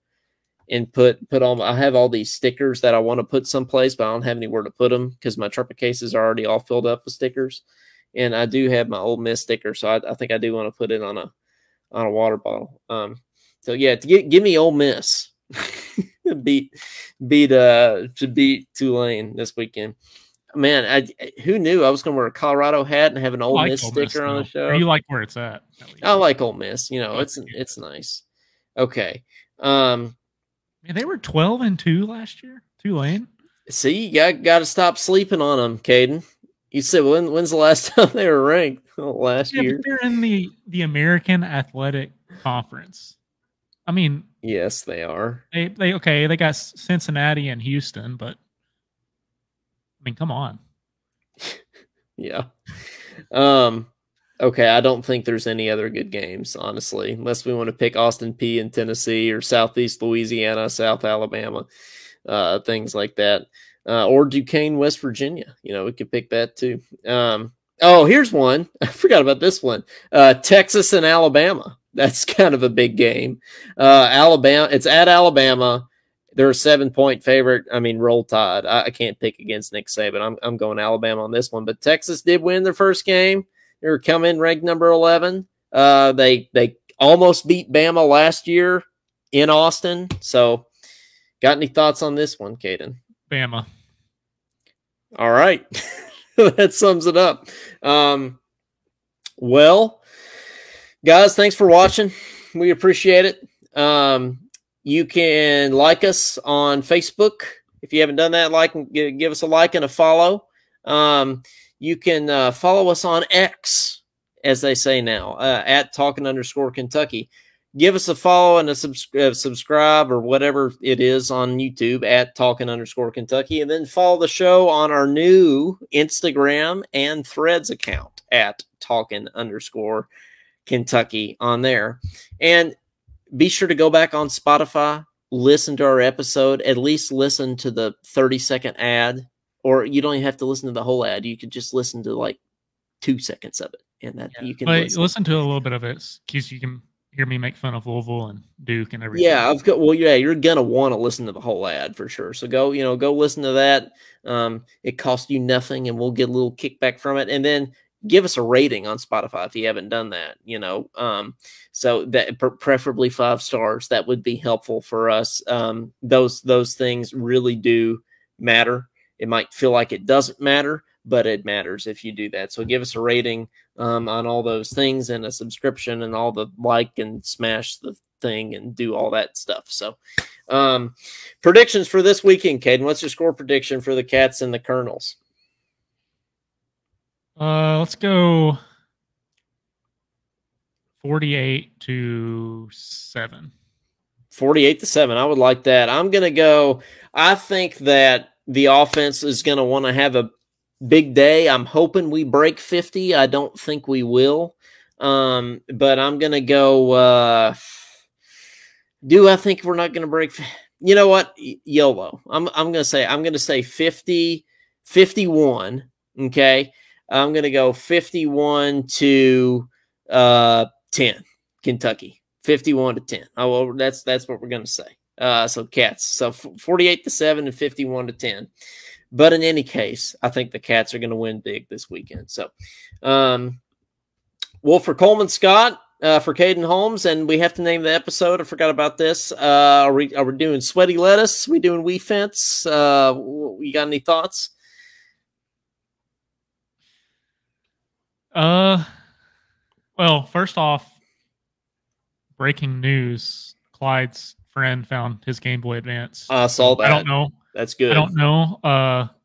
and put on. I have all these stickers that I want to put someplace, but I don't have anywhere to put them because my trumpet cases are already all filled up with stickers. And I do have my Ole Miss sticker, so I think I do want to put it on a water bottle. So yeah, give me Ole Miss. beat Tulane this weekend. Man, who knew I was going to wear a Colorado hat and have an Ole Miss sticker on the show? You like where it's at? I like Ole Miss. It's nice. Okay. They were 12-2 last year. Tulane. See, you got to stop sleeping on them, Caden. You said when's the last time they were ranked? Last year. But they're in the American Athletic Conference. I mean, yes, they are. They got Cincinnati and Houston, but I mean, come on. Yeah. Okay, I don't think there's any other good games, honestly, unless we want to pick Austin Peay in Tennessee or Southeast Louisiana, South Alabama, things like that. Or Duquesne, West Virginia. We could pick that too. Here's one. I forgot about this one. Texas and Alabama. That's kind of a big game. Alabama. It's at Alabama. They're a 7-point favorite. I mean, roll Tide. I can't pick against Nick Saban. I'm going Alabama on this one. But Texas did win their first game. They were coming ranked number 11. They almost beat Bama last year in Austin. So, got any thoughts on this one, Caden? Bama. All right. That sums it up. Well, guys, thanks for watching. We appreciate it. You can like us on Facebook. If you haven't done that, give us a like and a follow. You can follow us on X, as they say now, at Talkin_Kentucky. Give us a follow and a subscribe or whatever it is on YouTube at Talkin_Kentucky. And then follow the show on our new Instagram and Threads account at Talkin_Kentucky on there. And be sure to go back on Spotify, listen to our episode, at least listen to the 30-second ad. Or you don't even have to listen to the whole ad. You could just listen to like 2 seconds of it. And that you can listen to a little bit of it because you can hear me make fun of Louisville and Duke and everything. Yeah, you're gonna want to listen to the whole ad for sure. So go listen to that. It costs you nothing, and we'll get a little kickback from it. And then give us a rating on Spotify if you haven't done that. So that preferably 5 stars. That would be helpful for us. Those things really do matter. It might feel like it doesn't matter, but it matters if you do that. So give us a rating on all those things and a subscription and all the like and smash the thing and do all that stuff. So predictions for this weekend, Caden. What's your score prediction for the Cats and the Colonels? Let's go 48-7. 48-7. I would like that. I'm going to go. I think that the offense is going to want to have a big day. I'm hoping we break 50. I don't think we will. But I'm going to go. Do I think we're not going to break? You know what? YOLO. I'm going to say 50-51. Okay. I'm going to go 51-10 Kentucky. 51-10. Oh, well, that's what we're going to say. So Cats. So 48-7 and 51-10. But in any case, I think the Cats are going to win big this weekend. So, well, for Coleman Scott, for Caden Holmes, and we have to name the episode. I forgot about this. Are we doing Sweaty Lettuce? We doing We Fence? You got any thoughts? Well, first off, breaking news: Clyde's friend found his Game Boy Advance. I saw that. I don't know. That's good. I don't know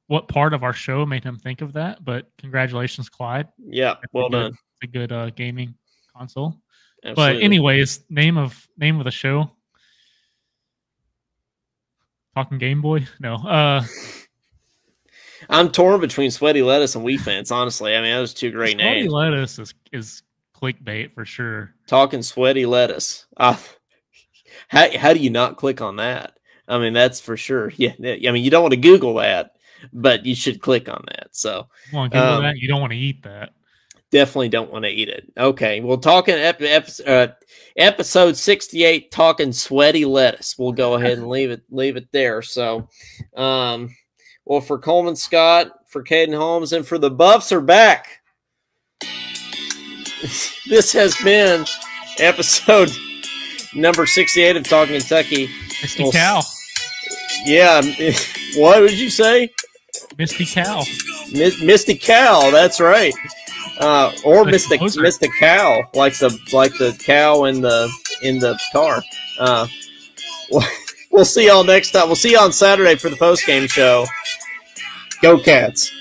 what part of our show made him think of that, but congratulations, Clyde. Yeah, well done. It's a good gaming console. Absolutely. But anyways, name of the show. Talking Game Boy? No. I'm torn between Sweaty Lettuce and We Fence, honestly. I mean, those two great names. Sweaty Lettuce is clickbait for sure. Talking Sweaty Lettuce. How do you not click on that? I mean, that's for sure. Yeah, I mean, you don't want to Google that, but you should click on that. So, you want to Google that? You don't want to eat that. Definitely don't want to eat it. Okay, well, talking episode 68, talking Sweaty Lettuce. We'll go ahead and leave it there. So, well, for Coleman Scott, for Caden Holmes, and for the Buffs are back. This has been episode number 68 of Talking Kentucky. Misty Cow. Yeah. What did you say? Misty Cow. Misty Cow. That's right. Or Mr. Cow, like the cow in the car. We'll see y'all next time. We'll see you on Saturday for the post game show. Go Cats.